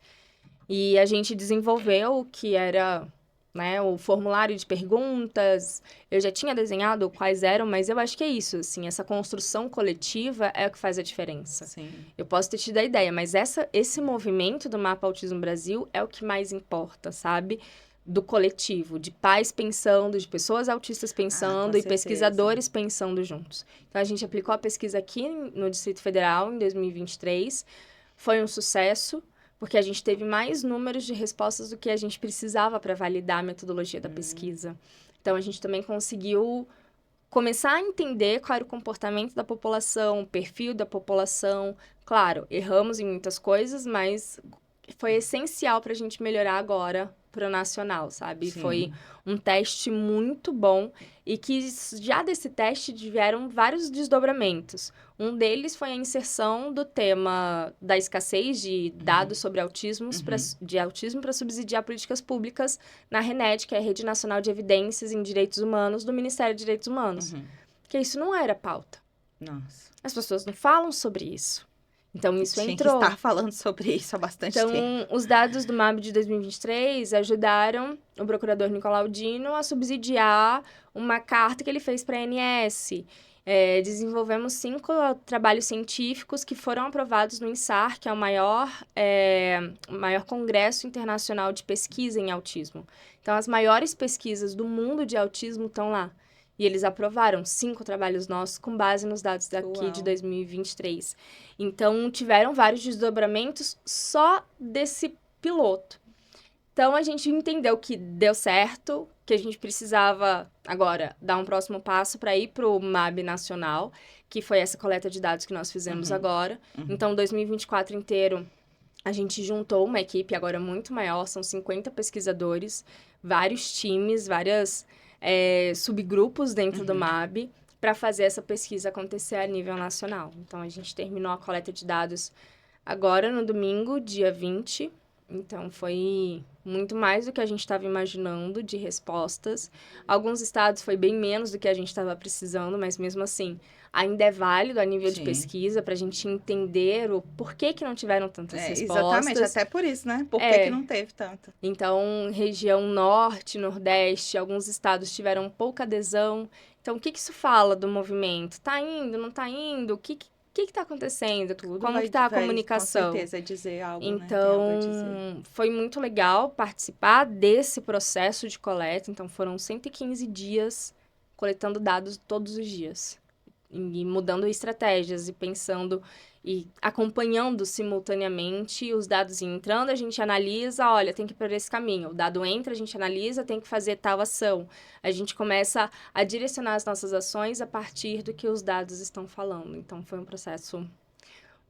e a gente desenvolveu o que era, né, o formulário de perguntas. Eu já tinha desenhado quais eram, mas eu acho que é isso, assim, essa construção coletiva é o que faz a diferença. Sim. Eu posso ter tido a ideia, mas esse movimento do Mapa Autismo Brasil é o que mais importa, sabe? Do coletivo, de pais pensando, de pessoas autistas pensando e certeza. pesquisadores pensando juntos. Então, a gente aplicou a pesquisa aqui no Distrito Federal em 2023. Foi um sucesso, porque a gente teve mais números de respostas do que a gente precisava para validar a metodologia da pesquisa. Então, a gente também conseguiu começar a entender qual era o comportamento da população, o perfil da população. Claro, erramos em muitas coisas, mas foi essencial para a gente melhorar agora para o nacional, sabe? Sim. Foi um teste muito bom e que já desse teste vieram vários desdobramentos. Um deles foi a inserção do tema da escassez de dados sobre autismo para subsidiar políticas públicas na RENED, que é a Rede Nacional de Evidências em Direitos Humanos do Ministério de Direitos Humanos. Porque isso não era pauta. Nossa. As pessoas não falam sobre isso. Então, isso entrou. Tinha que estar falando sobre isso há bastante tempo. Então, os dados do MAB de 2023 ajudaram o procurador Nicolau Dino a subsidiar uma carta que ele fez para a ANS. Desenvolvemos 5 trabalhos científicos que foram aprovados no INSAR, que é o maior congresso internacional de pesquisa em autismo. Então, as maiores pesquisas do mundo de autismo estão lá. E eles aprovaram 5 trabalhos nossos com base nos dados daqui de 2023. Então, tiveram vários desdobramentos só desse piloto. Então, a gente entendeu que deu certo, que a gente precisava, agora, dar um próximo passo para ir para o MAB nacional, que foi essa coleta de dados que nós fizemos agora. Então, 2024 inteiro, a gente juntou uma equipe agora muito maior, são 50 pesquisadores, vários times, várias subgrupos dentro do MAB, para fazer essa pesquisa acontecer a nível nacional. Então, a gente terminou a coleta de dados agora no domingo, dia 20. Então, foi muito mais do que a gente estava imaginando de respostas. Alguns estados foi bem menos do que a gente estava precisando, mas mesmo assim, ainda é válido a nível de pesquisa para a gente entender o porquê que não tiveram tantas respostas. Exatamente, até por isso, né? Por que não teve tanto? Então, região norte, nordeste, alguns estados tiveram pouca adesão. Então, o que isso fala do movimento? Tá indo, não tá indo? O que está acontecendo? Como que está a comunicação? Com certeza dizer algo, então, né? Tem algo a dizer. Foi muito legal participar desse processo de coleta. Então, foram 115 dias coletando dados todos os dias. E mudando estratégias e pensando e acompanhando simultaneamente os dados entrando, a gente analisa, olha, tem que ir por esse caminho. O dado entra, a gente analisa, tem que fazer tal ação. A gente começa a direcionar as nossas ações a partir do que os dados estão falando. Então, foi um processo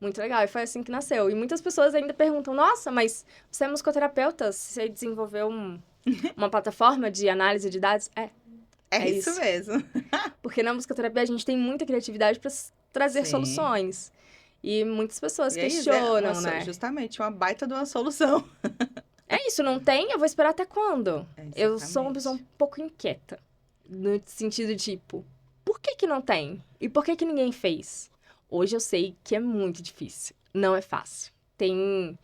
muito legal. E foi assim que nasceu. E muitas pessoas ainda perguntam, nossa, mas você é musicoterapeuta? Você desenvolveu uma plataforma de análise de dados? É isso mesmo. Porque na musicoterapia a gente tem muita criatividade para trazer soluções. E muitas pessoas questionam, né? Justamente, uma baita de uma solução. É isso, não tem? Eu vou esperar até quando? Eu sou uma Exatamente. pessoa um pouco inquieta. No sentido tipo, por que que não tem? E por que que ninguém fez? Hoje eu sei que é muito difícil. Não é fácil. Tem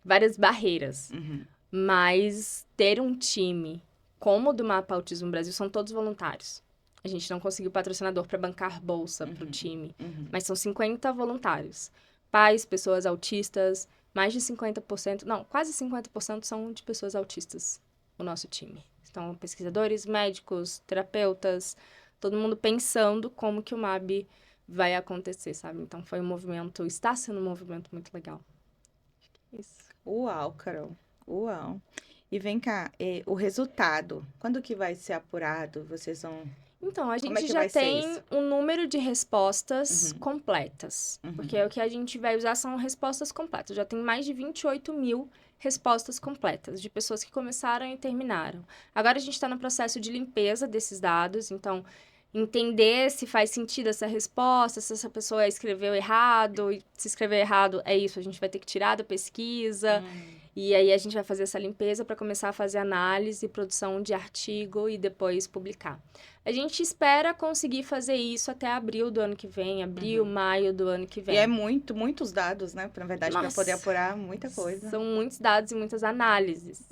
várias barreiras. Uhum, Mas ter um time como o do Mapa Autismo Brasil são todos voluntários. A gente não conseguiu patrocinador para bancar bolsa para o time, uhum. mas são 50 voluntários. Pais, pessoas autistas, mais de 50%, não, quase 50% são de pessoas autistas, o nosso time. Então, pesquisadores, médicos, terapeutas, todo mundo pensando como que o MAB vai acontecer, sabe? Então, foi um movimento, está sendo um movimento muito legal. Isso. Uau, Carol. Uau. E vem cá, o resultado, quando que vai ser apurado? Vocês vão... Então, a Como é gente que já vai ser tem isso? um número de respostas Uhum, completas. Porque uhum. o que a gente vai usar são respostas completas. Já tem mais de 28 mil respostas completas, de pessoas que começaram e terminaram. Agora a gente está no processo de limpeza desses dados, então entender se faz sentido essa resposta, se essa pessoa escreveu errado, e se escreveu errado, é isso, a gente vai ter que tirar da pesquisa. E aí a gente vai fazer essa limpeza para começar a fazer análise, produção de artigo e depois publicar. A gente espera conseguir fazer isso até abril do ano que vem, abril, Uhum. maio do ano que E é vem. muitos dados, né? Na verdade, para poder Nossa, apurar muita coisa. são muitos dados e muitas análises.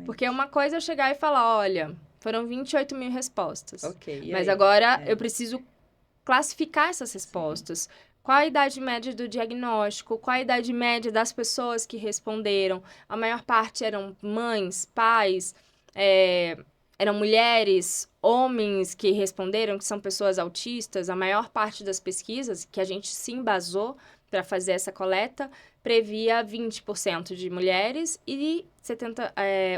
Porque Exatamente. uma coisa é eu chegar e falar, olha, foram 28 mil respostas. Ok, e Mas aí? agora É, eu preciso classificar essas sim. respostas. Qual a idade média do diagnóstico? Qual a idade média das pessoas que responderam? A maior parte eram mães, pais, eram mulheres, homens que responderam, que são pessoas autistas. A maior parte das pesquisas que a gente se embasou para fazer essa coleta previa 20% de mulheres e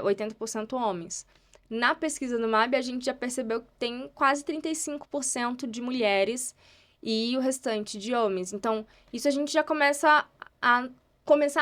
80% homens. Na pesquisa do MAB, a gente já percebeu que tem quase 35% de mulheres e o restante de homens. Então, isso a gente já começa a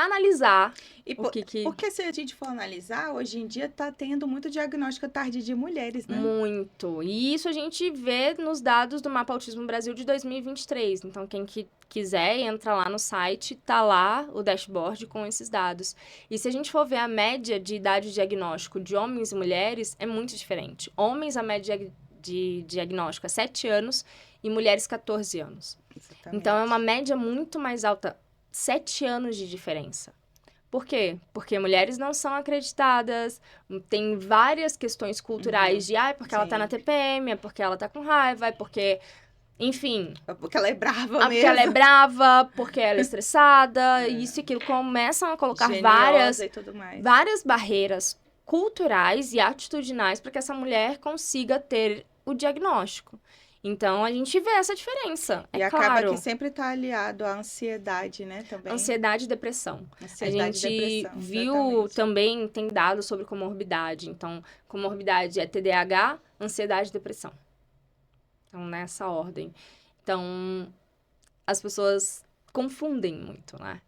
analisar E o que que... porque se a gente for analisar, hoje em dia está tendo muito diagnóstico tardio de mulheres, né? Muito. E isso a gente vê nos dados do Mapa Autismo Brasil de 2023. Então, quem quiser, entra lá no site, tá lá o dashboard com esses dados. E se a gente for ver a média de idade de diagnóstico de homens e mulheres, é muito diferente. Homens, a média de diagnóstico é 7 anos e mulheres 14 anos. Então, é uma Exatamente. média muito mais alta. 7 anos de diferença. Por quê? Porque mulheres não são acreditadas, tem várias questões culturais de, porque ela tá na Sim. TPM, é porque ela tá com raiva, é porque, enfim, Porque ela é brava porque ela é mesmo, brava, porque ela é estressada, isso e aquilo, começam a colocar geniosa e tudo mais. várias barreiras culturais e atitudinais para que essa mulher consiga ter o diagnóstico. Então, a gente vê essa diferença, E é acaba que claro. sempre está aliado à ansiedade, né, também. Ansiedade e depressão. A Ansiedade e gente depressão, viu exatamente. também, tem dados sobre comorbidade. Então, comorbidade é TDAH, ansiedade e depressão. Então, nessa ordem. Então, as pessoas confundem muito, né?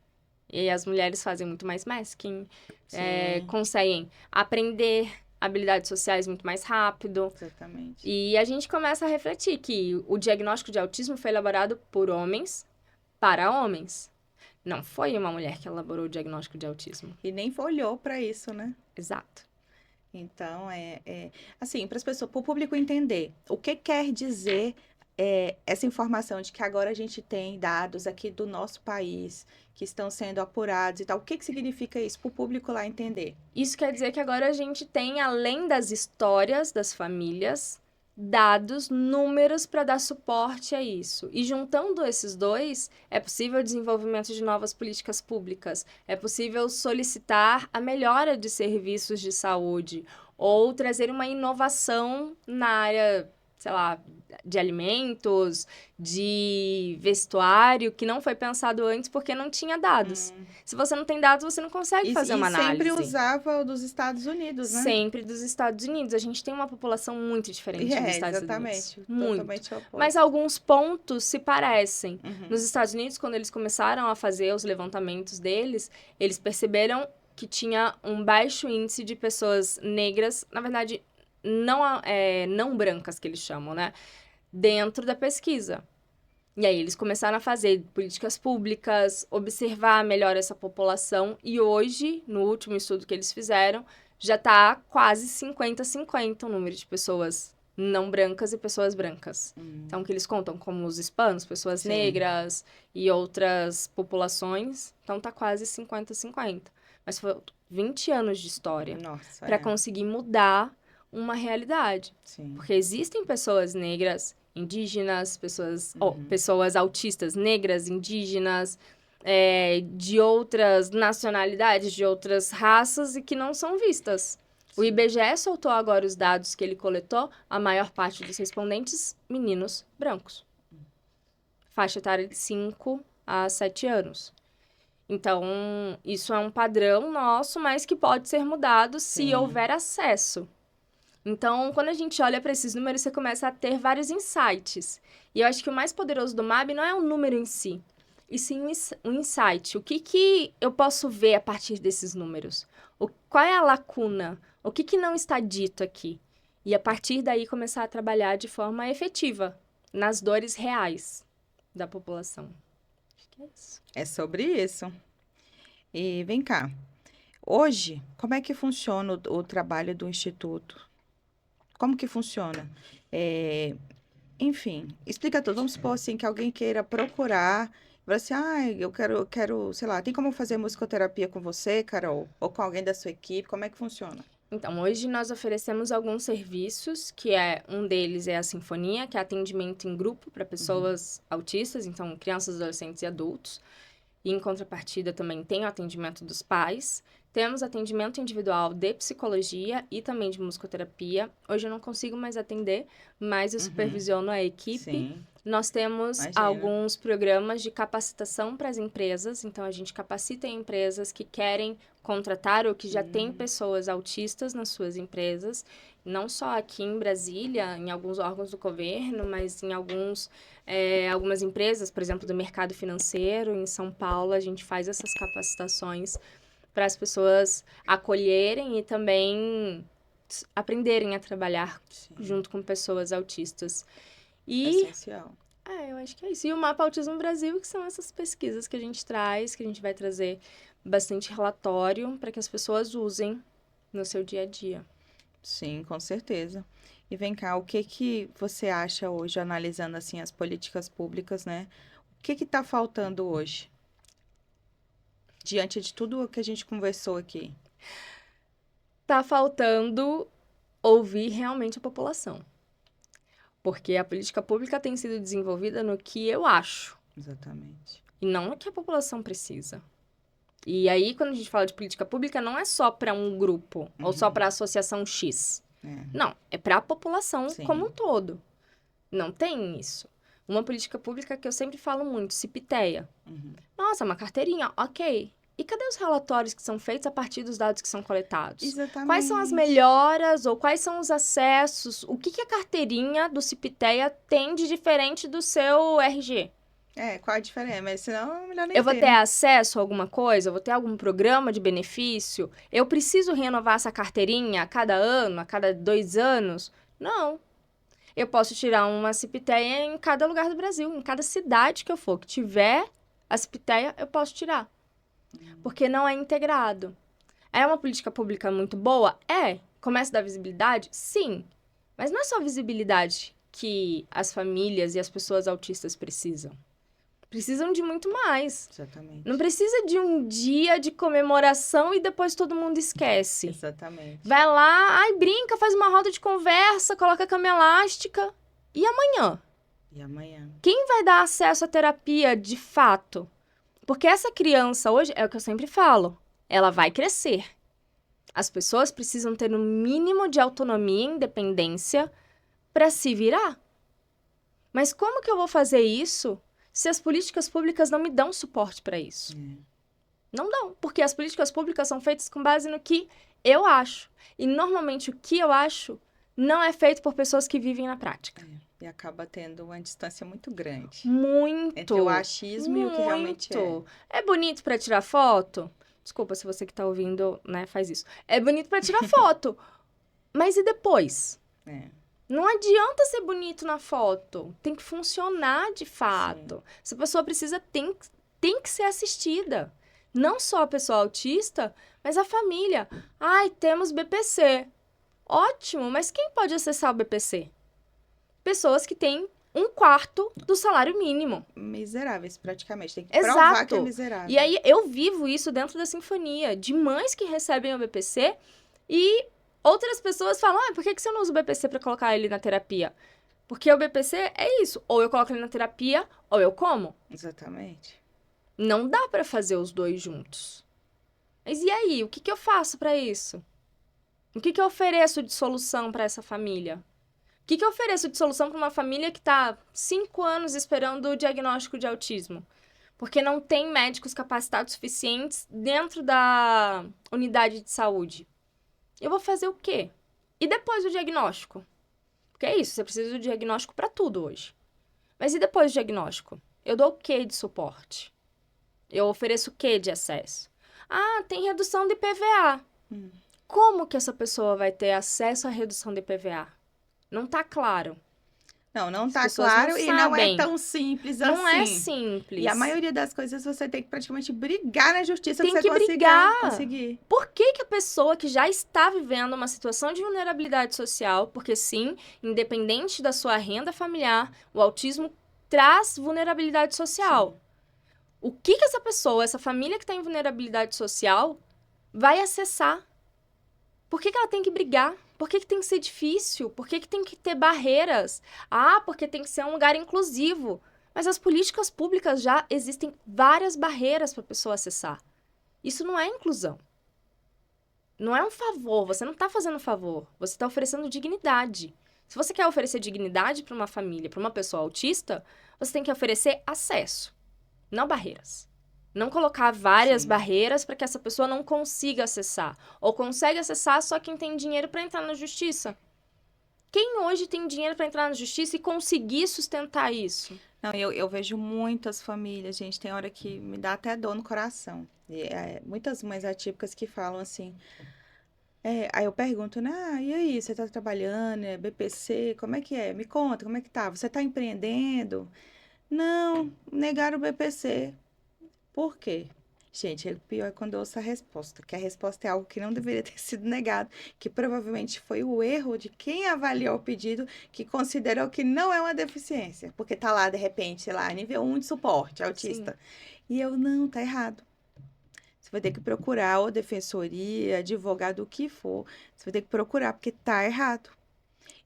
E as mulheres fazem muito mais masking, Sim, conseguem aprender habilidades sociais muito mais rápido. exatamente. E a gente começa a refletir que o diagnóstico de autismo foi elaborado por homens para homens. Não foi uma mulher que elaborou o diagnóstico de autismo. E nem olhou para isso, né? Exato. Então, assim, para as pessoas, para o público entender o que quer dizer essa informação de que agora a gente tem dados aqui do nosso país que estão sendo apurados e tal. O que significa isso para o público lá entender? Isso quer dizer que agora a gente tem, além das histórias das famílias, dados, números para dar suporte a isso. E juntando esses dois, é possível o desenvolvimento de novas políticas públicas, é possível solicitar a melhora de serviços de saúde ou trazer uma inovação na área, sei lá, de alimentos, de vestuário, que não foi pensado antes porque não tinha dados. Se você não tem dados, você não consegue fazer uma E sempre análise. usava o dos Estados Unidos, né? Sempre dos Estados Unidos. A gente tem uma população muito diferente dos Estados Unidos. Exatamente. Muito. Totalmente oposto. Mas alguns pontos se parecem. Uhum. Nos Estados Unidos, quando eles começaram a fazer os levantamentos deles, eles perceberam que tinha um baixo índice de pessoas negras, na verdade, não brancas, que eles chamam, né? Dentro da pesquisa. E aí eles começaram a fazer políticas públicas, observar melhor essa população. E hoje, no último estudo que eles fizeram, já está quase 50-50 o número de pessoas não brancas e pessoas brancas. Então, que eles contam como os hispanos, pessoas Sim. negras e outras populações. Então, tá quase 50-50. Mas foi 20 anos de história Nossa, para conseguir mudar uma realidade. Sim. Porque existem pessoas negras, indígenas, pessoas autistas negras, indígenas, de outras nacionalidades, de outras raças e que não são vistas. O IBGE soltou agora os dados que ele coletou, a maior parte dos respondentes, meninos brancos. Faixa etária de 5 a 7 anos. Então, isso é um padrão nosso, mas que pode ser mudado se houver acesso. Então, quando a gente olha para esses números, você começa a ter vários insights. E eu acho que o mais poderoso do MAB não é o número em si, e sim um insight. O que eu posso ver a partir desses números? Qual é a lacuna? O que não está dito aqui? E a partir daí começar a trabalhar de forma efetiva, nas dores reais da população. Acho que é isso. É sobre isso. E vem cá. Hoje, como é que funciona o trabalho do Instituto? Como que funciona? Enfim, explica tudo. Vamos supor assim que alguém queira procurar, fala assim, eu quero, sei lá, tem como fazer musicoterapia com você, Carol? Ou com alguém da sua equipe? Como é que funciona? Então, hoje nós oferecemos alguns serviços, um deles é a Sinfonia, que é atendimento em grupo para pessoas autistas, então crianças, adolescentes e adultos. E em contrapartida também tem o atendimento dos pais. Temos atendimento individual de psicologia e também de musicoterapia. Hoje eu não consigo mais atender, mas eu supervisiono a equipe. Sim. Nós temos alguns programas de capacitação para as empresas. Então, a gente capacita empresas que querem contratar ou que já têm pessoas autistas nas suas empresas. Não só aqui em Brasília, em alguns órgãos do governo, mas em algumas empresas, por exemplo, do mercado financeiro. Em São Paulo, a gente faz essas capacitações para as pessoas acolherem e também aprenderem a trabalhar junto com pessoas autistas. Essencial. Eu acho que é isso. E o Mapa Autismo Brasil, que são essas pesquisas que a gente traz, que a gente vai trazer bastante relatório para que as pessoas usem no seu dia a dia. Sim, com certeza. E vem cá, o que você acha hoje, analisando assim as políticas públicas, né? O que está faltando hoje? Diante de tudo o que a gente conversou aqui. Tá faltando ouvir realmente a população. Porque a política pública tem sido desenvolvida no que eu acho. Exatamente. E não no que a população precisa. E aí, quando a gente fala de política pública, não é só para um grupo ou só para a associação X. Não, é para a população como um todo. Não tem isso. Uma política pública que eu sempre falo muito, Cipiteia. Nossa, uma carteirinha, ok. E cadê os relatórios que são feitos a partir dos dados que são coletados? Exatamente. Quais são as melhoras ou quais são os acessos? O que a carteirinha do Cipiteia tem de diferente do seu RG? Qual a diferença? Mas senão é melhor nem Eu vou ter acesso a alguma coisa? Eu vou ter algum programa de benefício? Eu preciso renovar essa carteirinha a cada ano, a cada 2 anos? Não. Eu posso tirar uma Cipiteia em cada lugar do Brasil, em cada cidade que eu for. Que tiver a Cipiteia, eu posso tirar. Porque não é integrado. É uma política pública muito boa? Começa a dar visibilidade? Sim. Mas não é só visibilidade que as famílias e as pessoas autistas precisam. Precisam de muito mais. Exatamente. Não precisa de um dia de comemoração e depois todo mundo esquece. Exatamente. Vai lá, brinca, faz uma roda de conversa, coloca a cama elástica. E amanhã? E amanhã? Quem vai dar acesso à terapia de fato? Porque essa criança hoje, é o que eu sempre falo, ela vai crescer. As pessoas precisam ter um mínimo de autonomia e independência para se virar. Mas como que eu vou fazer isso se as políticas públicas não me dão suporte para isso? Não dão, porque as políticas públicas são feitas com base no que eu acho. E normalmente o que eu acho não é feito por pessoas que vivem na prática. E acaba tendo uma distância muito grande. Muito. Entre o achismo e o que realmente é. É bonito para tirar foto? Desculpa se você que tá ouvindo, né, faz isso. É bonito para tirar foto. Mas e depois? Não adianta ser bonito na foto. Tem que funcionar de fato. Sim. Essa pessoa tem que ser assistida. Não só a pessoa autista, mas a família. Ai, temos BPC. Ótimo, mas quem pode acessar o BPC? Pessoas que têm 1/4 do salário mínimo. Miseráveis, praticamente. Tem que provar que é Exato. miserável. E aí, eu vivo isso dentro da sinfonia, de mães que recebem o BPC e outras pessoas falam, por que você não usa o BPC para colocar ele na terapia? Porque o BPC é isso, ou eu coloco ele na terapia, ou eu como. Exatamente. Não dá para fazer os dois juntos. Mas e aí, o que eu faço para isso? O que eu ofereço de solução para essa família? O que eu ofereço de solução para uma família que está 5 anos esperando o diagnóstico de autismo? Porque não tem médicos capacitados suficientes dentro da unidade de saúde. Eu vou fazer o quê? E depois do diagnóstico? Porque é isso, você precisa do diagnóstico para tudo hoje. Mas e depois do diagnóstico? Eu dou o quê de suporte? Eu ofereço o quê de acesso? Tem redução de IPVA. Como que essa pessoa vai ter acesso à redução de IPVA? Não tá claro. Não As tá pessoas claro não e não é sabem. tão simples assim. Não é simples. E a maioria das coisas você tem que praticamente brigar na justiça Tem pra que você brigar. conseguir. Por que a pessoa que já está vivendo uma situação de vulnerabilidade social, porque sim, independente da sua renda familiar, o autismo traz vulnerabilidade social. Sim. O que essa pessoa, essa família que está em vulnerabilidade social, vai acessar? Por que ela tem que brigar? Por que tem que ser difícil? Por que tem que ter barreiras? Porque tem que ser um lugar inclusivo. Mas as políticas públicas já existem várias barreiras para a pessoa acessar. Isso não é inclusão. Não é um favor. Você não está fazendo um favor. Você está oferecendo dignidade. Se você quer oferecer dignidade para uma família, para uma pessoa autista, você tem que oferecer acesso, não barreiras. Não colocar várias barreiras para que essa pessoa não consiga acessar. Ou consegue acessar só quem tem dinheiro para entrar na justiça. Quem hoje tem dinheiro para entrar na justiça e conseguir sustentar isso? Não, eu vejo muitas famílias, gente, tem hora que me dá até dor no coração. Muitas mães atípicas que falam assim. Aí eu pergunto, né? E aí, você tá trabalhando, BPC, como é que é? Me conta, como é que tá? Você tá empreendendo? Não, negaram o BPC. Por quê? Gente, o pior é quando eu ouço a resposta, que a resposta é algo que não deveria ter sido negado, que provavelmente foi o erro de quem avaliou o pedido, que considerou que não é uma deficiência, porque tá lá, de repente, sei lá, nível 1 de suporte, autista. E eu, não, tá errado. Você vai ter que procurar ou defensoria, advogado, o que for. Você vai ter que procurar, porque tá errado.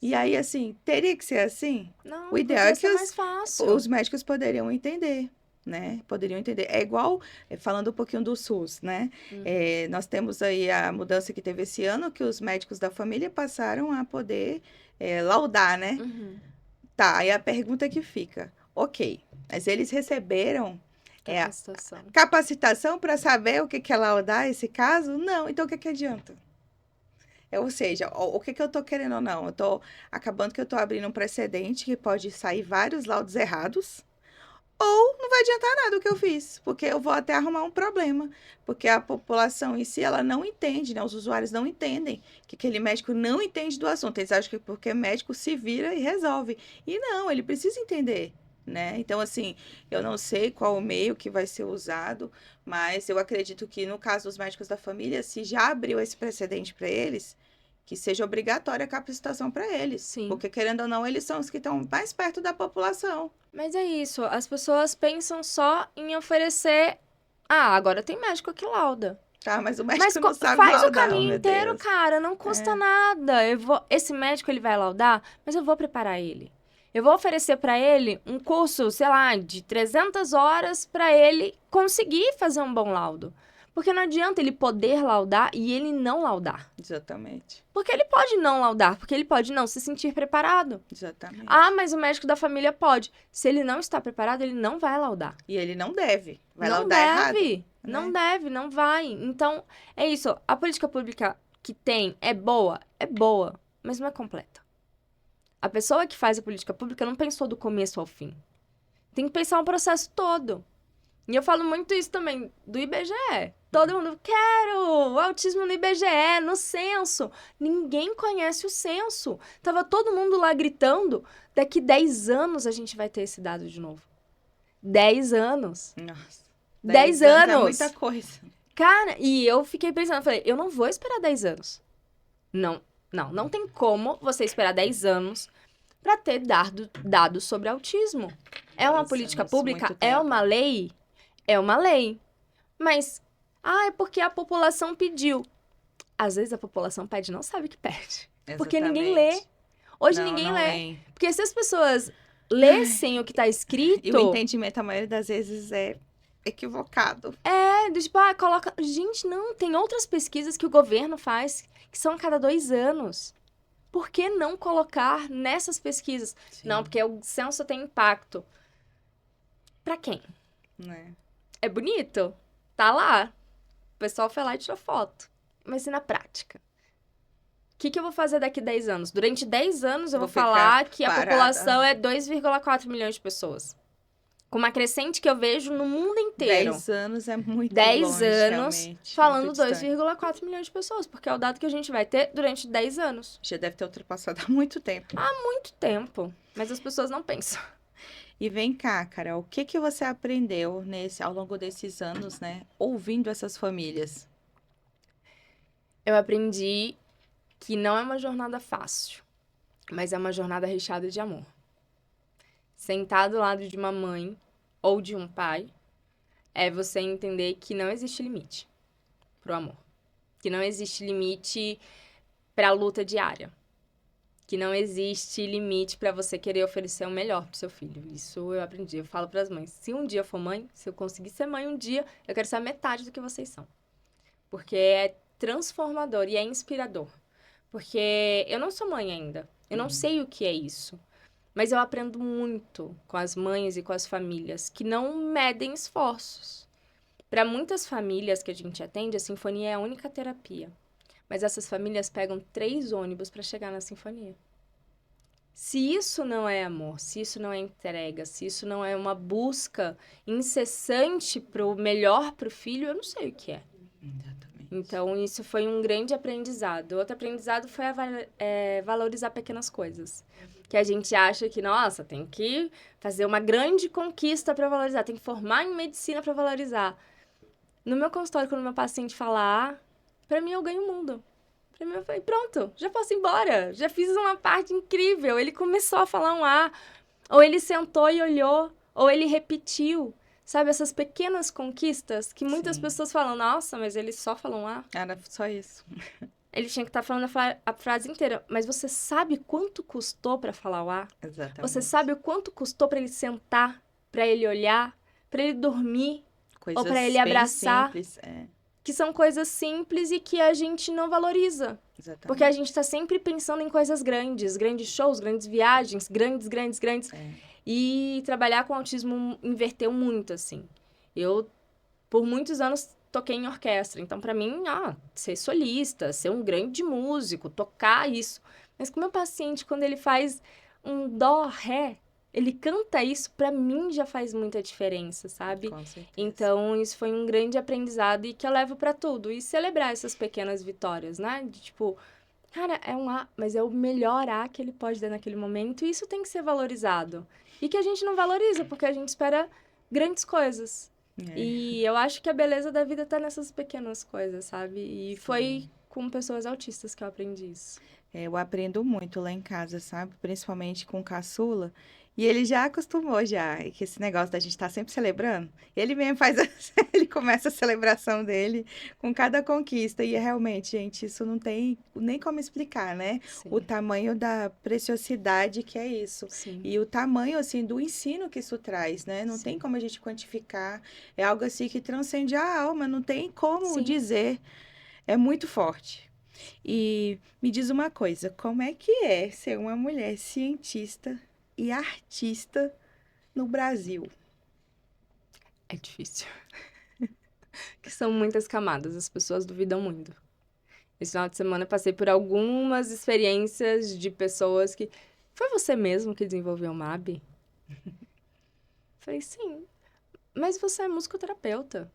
E aí, assim, teria que ser assim? Não, O ideal é que mais fácil. os médicos poderiam entender, né? Poderiam entender. É igual, falando um pouquinho do SUS, né? Nós temos aí a mudança que teve esse ano, que os médicos da família passaram a poder laudar, né? Tá, aí a pergunta que fica, ok, mas eles receberam capacitação para saber o que é laudar esse caso? Não, então o que adianta? Ou seja, o que eu tô querendo ou não? Eu tô acabando que eu tô abrindo um precedente que pode sair vários laudos errados, ou não vai adiantar nada o que eu fiz, porque eu vou até arrumar um problema, porque a população em si, ela não entende, né? Os usuários não entendem, que aquele médico não entende do assunto, eles acham que porque médico se vira e resolve, e não, ele precisa entender, né? Então, assim, eu não sei qual o meio que vai ser usado, mas eu acredito que no caso dos médicos da família, se já abriu esse precedente para eles, que seja obrigatória a capacitação para eles. Sim. Porque, querendo ou não, eles são os que estão mais perto da população. Mas é isso, as pessoas pensam só em oferecer... agora tem médico que lauda. Tá, mas o médico não sabe faz laudar, o caminho inteiro, cara, não custa nada. Esse médico, ele vai laudar, mas eu vou preparar ele. Eu vou oferecer para ele um curso, sei lá, de 300 horas para ele conseguir fazer um bom laudo. Porque não adianta ele poder laudar e ele não laudar. Exatamente. Porque ele pode não laudar, porque ele pode não se sentir preparado. Exatamente. Mas o médico da família pode. Se ele não está preparado, ele não vai laudar. E ele não deve. Vai não laudar errado. Não deve, não vai. Então, é isso. A política pública que tem é boa, mas não é completa. A pessoa que faz a política pública não pensou do começo ao fim. Tem que pensar o processo todo. E eu falo muito isso também do IBGE. Todo mundo, quero! Autismo no IBGE, no censo. Ninguém conhece o censo. Tava todo mundo lá gritando, daqui 10 anos a gente vai ter esse dado de novo. 10 anos. Nossa. 10 anos é anos. muita coisa. Cara, e eu fiquei pensando, falei, eu não vou esperar 10 anos. Não tem como você esperar 10 anos para ter dados sobre autismo. É uma 10 política anos, pública? muito É tempo. uma lei? É uma lei. Mas, é porque a população pediu. Às vezes a população pede e não sabe que pede. Porque ninguém lê. Exatamente. Hoje Não, ninguém não lê. leem. Porque se as pessoas lessem o que tá escrito... E o entendimento, a maioria das vezes, é equivocado. Tipo, coloca... Gente, não, tem outras pesquisas que o governo faz que são a cada 2 anos. Por que não colocar nessas pesquisas? Sim. Não, porque o censo tem impacto. Pra quem? Né? É bonito? Tá lá. O pessoal foi lá e tirou foto. Mas e na prática? O que eu vou fazer daqui 10 anos? Durante 10 anos eu vou ficar falar que a parada. população é 2,4 milhões de pessoas. Com uma crescente que eu vejo no mundo inteiro. 10 anos é muito 10 longe, anos realmente. falando Muito distante. 2,4 milhões de pessoas, porque é o dado que a gente vai ter durante 10 anos. Já deve ter ultrapassado há muito tempo. Muito tempo, mas as pessoas não pensam. E vem cá, Carol, o que você aprendeu ao longo desses anos, né? Ouvindo essas famílias? Eu aprendi que não é uma jornada fácil, mas é uma jornada recheada de amor. Sentar do lado de uma mãe ou de um pai é você entender que não existe limite pro amor. Que não existe limite pra luta diária. Que não existe limite pra você querer oferecer o melhor pro seu filho. Isso eu aprendi. Eu falo pras mães, se um dia eu for mãe, se eu conseguir ser mãe um dia, eu quero ser a metade do que vocês são. Porque é transformador e é inspirador. Porque eu não sou mãe ainda. Eu não sei o que é isso. Mas eu aprendo muito com as mães e com as famílias que não medem esforços. Para muitas famílias que a gente atende, a sinfonia é a única terapia. Mas essas famílias pegam 3 ônibus para chegar na sinfonia. Se isso não é amor, se isso não é entrega, se isso não é uma busca incessante pro melhor pro filho, eu não sei o que é. Exatamente. Então, isso foi um grande aprendizado. Outro aprendizado foi valorizar pequenas coisas. Que a gente acha que, nossa, tem que fazer uma grande conquista para valorizar, tem que formar em medicina para valorizar. No meu consultório, quando meu paciente fala para mim eu ganho o mundo. Pra mim eu falei, pronto, já posso ir embora. Já fiz uma parte incrível. Ele começou a falar um A, ou ele sentou e olhou, ou ele repetiu. Sabe, essas pequenas conquistas que muitas Sim. pessoas falam, nossa, mas ele só falou um A. Era só isso. Ele tinha que estar falando a frase inteira. Mas você sabe quanto custou para falar o A? Exatamente. Você sabe o quanto custou para ele sentar, para ele olhar, para ele dormir, Coisas ou para ele bem abraçar? simples, Que são coisas simples e que a gente não valoriza. Exatamente. Porque a gente tá sempre pensando em coisas grandes. Grandes shows, grandes viagens, grandes. E trabalhar com autismo inverteu muito, assim. Eu, por muitos anos, toquei em orquestra. Então, pra mim, ser solista, ser um grande músico, tocar isso. Mas com o meu paciente, quando ele faz um dó, ré, ele canta isso, pra mim já faz muita diferença, sabe? Com certeza. Então, isso foi um grande aprendizado e que eu levo pra tudo. E celebrar essas pequenas vitórias, né? De tipo, cara, é um A, mas é o melhor A que ele pode dar naquele momento e isso tem que ser valorizado. E que a gente não valoriza, porque a gente espera grandes coisas. E eu acho que a beleza da vida tá nessas pequenas coisas, sabe? E foi com pessoas autistas que eu aprendi isso. Eu aprendo muito lá em casa, sabe? Principalmente com o caçula. E ele já acostumou já, que esse negócio da gente estar sempre celebrando. Ele mesmo faz, ele começa a celebração dele com cada conquista. E realmente, gente, isso não tem nem como explicar, né? Sim. O tamanho da preciosidade que é isso. Sim. E o tamanho, assim, do ensino que isso traz, né? Não Sim. tem como a gente quantificar. É algo, assim, que transcende a alma, não tem como Sim. dizer. É muito forte. E me diz uma coisa, como é que é ser uma mulher cientista e artista no Brasil? É difícil. Que são muitas camadas, as pessoas duvidam muito. Esse final de semana eu passei por algumas experiências de pessoas que... Foi você mesmo que desenvolveu o MAB? Falei, sim. Mas você é musicoterapeuta.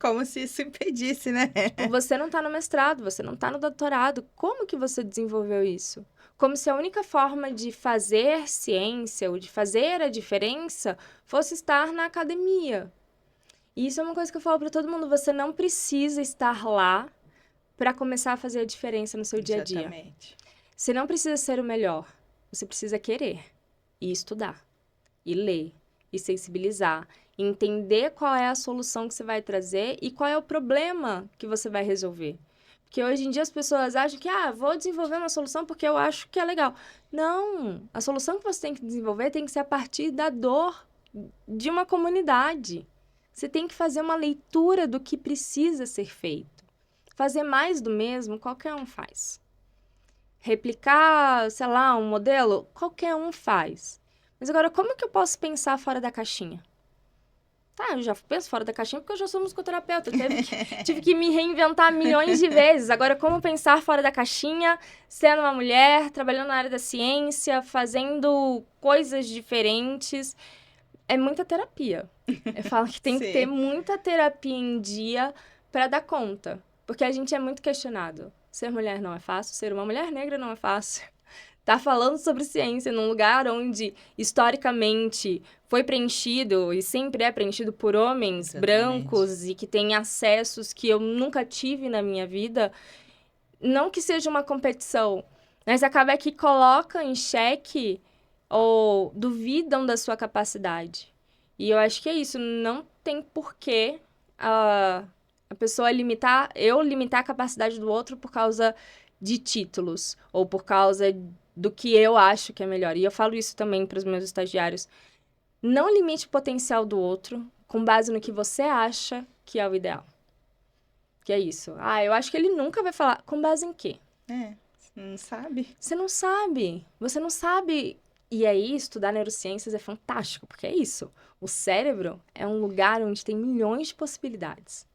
Como se isso impedisse, né? Tipo, você não tá no mestrado, você não tá no doutorado. Como que você desenvolveu isso? Como se a única forma de fazer ciência ou de fazer a diferença fosse estar na academia. E isso é uma coisa que eu falo para todo mundo, você não precisa estar lá para começar a fazer a diferença no seu dia a dia. Exatamente. Você não precisa ser o melhor, você precisa querer e estudar, e ler, e sensibilizar, e entender qual é a solução que você vai trazer e qual é o problema que você vai resolver. Porque hoje em dia as pessoas acham que, vou desenvolver uma solução porque eu acho que é legal. Não, a solução que você tem que desenvolver tem que ser a partir da dor de uma comunidade. Você tem que fazer uma leitura do que precisa ser feito. Fazer mais do mesmo, qualquer um faz. Replicar, sei lá, um modelo, qualquer um faz. Mas agora, como que eu posso pensar fora da caixinha? Tá, eu já penso fora da caixinha porque eu já sou musicoterapeuta. Tive que me reinventar milhões de vezes. Agora, como pensar fora da caixinha, sendo uma mulher, trabalhando na área da ciência, fazendo coisas diferentes? É muita terapia. Eu falo que tem que ter muita terapia em dia para dar conta. Porque a gente é muito questionado. Ser mulher não é fácil, ser uma mulher negra não é fácil. Tá falando sobre ciência num lugar onde, historicamente, foi preenchido e sempre é preenchido por homens brancos e que têm acessos que eu nunca tive na minha vida, não que seja uma competição, mas acaba que coloca em xeque ou duvidam da sua capacidade. E eu acho que é isso, não tem porquê a pessoa limitar a capacidade do outro por causa de títulos ou por causa do que eu acho que é melhor. E eu falo isso também para os meus estagiários. Não limite o potencial do outro com base no que você acha que é o ideal. Que é isso. Eu acho que ele nunca vai falar. Com base em quê? Você não sabe. Você não sabe. Você não sabe. E aí, estudar neurociências é fantástico, porque é isso. O cérebro é um lugar onde tem milhões de possibilidades.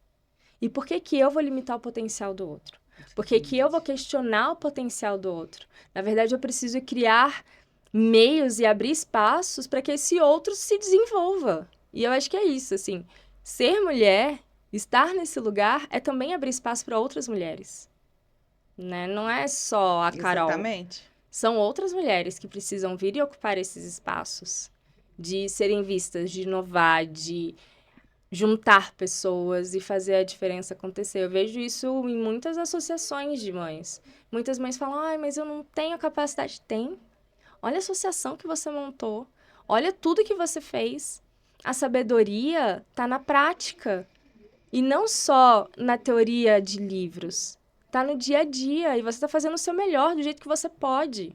E por que que eu vou limitar o potencial do outro? Por que que eu vou questionar o potencial do outro? Na verdade, eu preciso criar meios e abrir espaços para que esse outro se desenvolva. E eu acho que é isso, assim. Ser mulher, estar nesse lugar, é também abrir espaço para outras mulheres. Né? Não é só a Carol. Exatamente. São outras mulheres que precisam vir e ocupar esses espaços. De serem vistas, de inovar, de juntar pessoas e fazer a diferença acontecer. Eu vejo isso em muitas associações de mães. Muitas mães falam, mas eu não tenho capacidade. Tem. Olha a associação que você montou. Olha tudo que você fez. A sabedoria está na prática. E não só na teoria de livros. Está no dia a dia. E você está fazendo o seu melhor do jeito que você pode.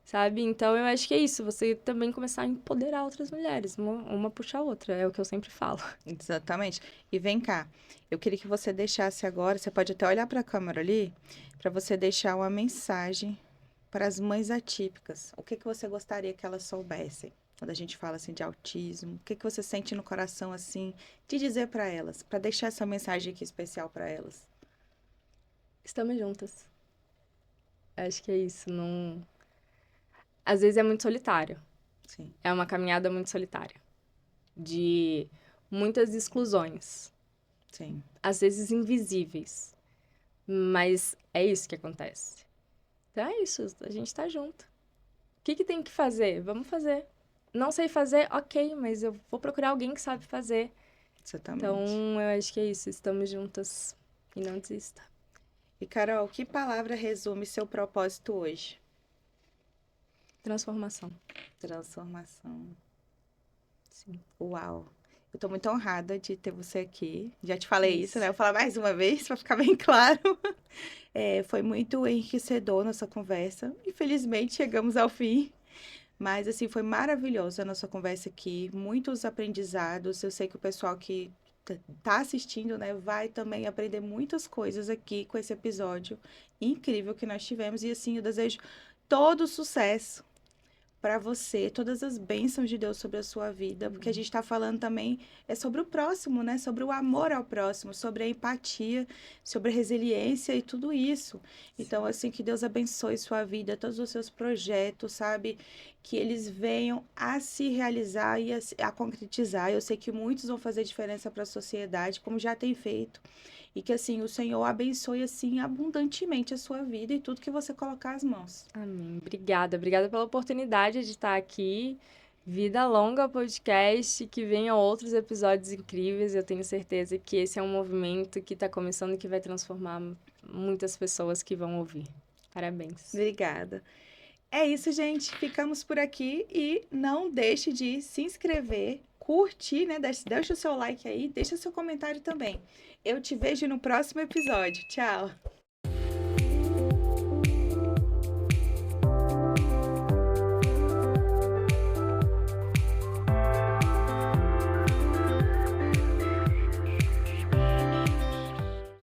Sabe? Então, eu acho que é isso. Você também começar a empoderar outras mulheres. Uma puxa a outra. É o que eu sempre falo. Exatamente. E vem cá. Eu queria que você deixasse agora, você pode até olhar para a câmera ali, para você deixar uma mensagem para as mães atípicas. O que você gostaria que elas soubessem? Quando a gente fala assim de autismo, o que você sente no coração assim de dizer para elas, para deixar essa mensagem aqui especial para elas? Estamos juntas. Acho que é isso. Não... Às vezes é muito solitário. Sim. É uma caminhada muito solitária. De muitas exclusões. Sim. Às vezes invisíveis. Mas é isso que acontece. Então é isso, a gente tá junto. O que tem que fazer? Vamos fazer. Não sei fazer? Ok, mas eu vou procurar alguém que sabe fazer. Exatamente. Então, eu acho que é isso. Estamos juntas e não desista. E, Carol, que palavra resume seu propósito hoje? Transformação. Transformação. Sim. Uau. Eu tô muito honrada de ter você aqui. Já te falei isso, né? Eu vou falar mais uma vez para ficar bem claro. Foi muito enriquecedor nossa conversa. Infelizmente, chegamos ao fim. Mas, assim, foi maravilhosa a nossa conversa aqui. Muitos aprendizados. Eu sei que o pessoal que tá assistindo, né, vai também aprender muitas coisas aqui com esse episódio incrível que nós tivemos. E, assim, eu desejo todo sucesso para você, todas as bênçãos de Deus sobre a sua vida, porque a gente está falando também sobre o próximo, né? Sobre o amor ao próximo, sobre a empatia, sobre a resiliência e tudo isso. Então, assim, que Deus abençoe sua vida, todos os seus projetos, sabe? Que eles venham a se realizar e a concretizar. Eu sei que muitos vão fazer diferença para a sociedade, como já tem feito. E que, assim, o Senhor abençoe, assim, abundantemente a sua vida e tudo que você colocar as mãos. Amém. Obrigada. Obrigada pela oportunidade de estar aqui. Vida longa podcast, que venham outros episódios incríveis. Eu tenho certeza que esse é um movimento que está começando e que vai transformar muitas pessoas que vão ouvir. Parabéns. Obrigada. É isso, gente. Ficamos por aqui e não deixe de se inscrever, curtir, né? Deixa o seu like aí, deixa seu comentário também. Eu te vejo no próximo episódio. Tchau!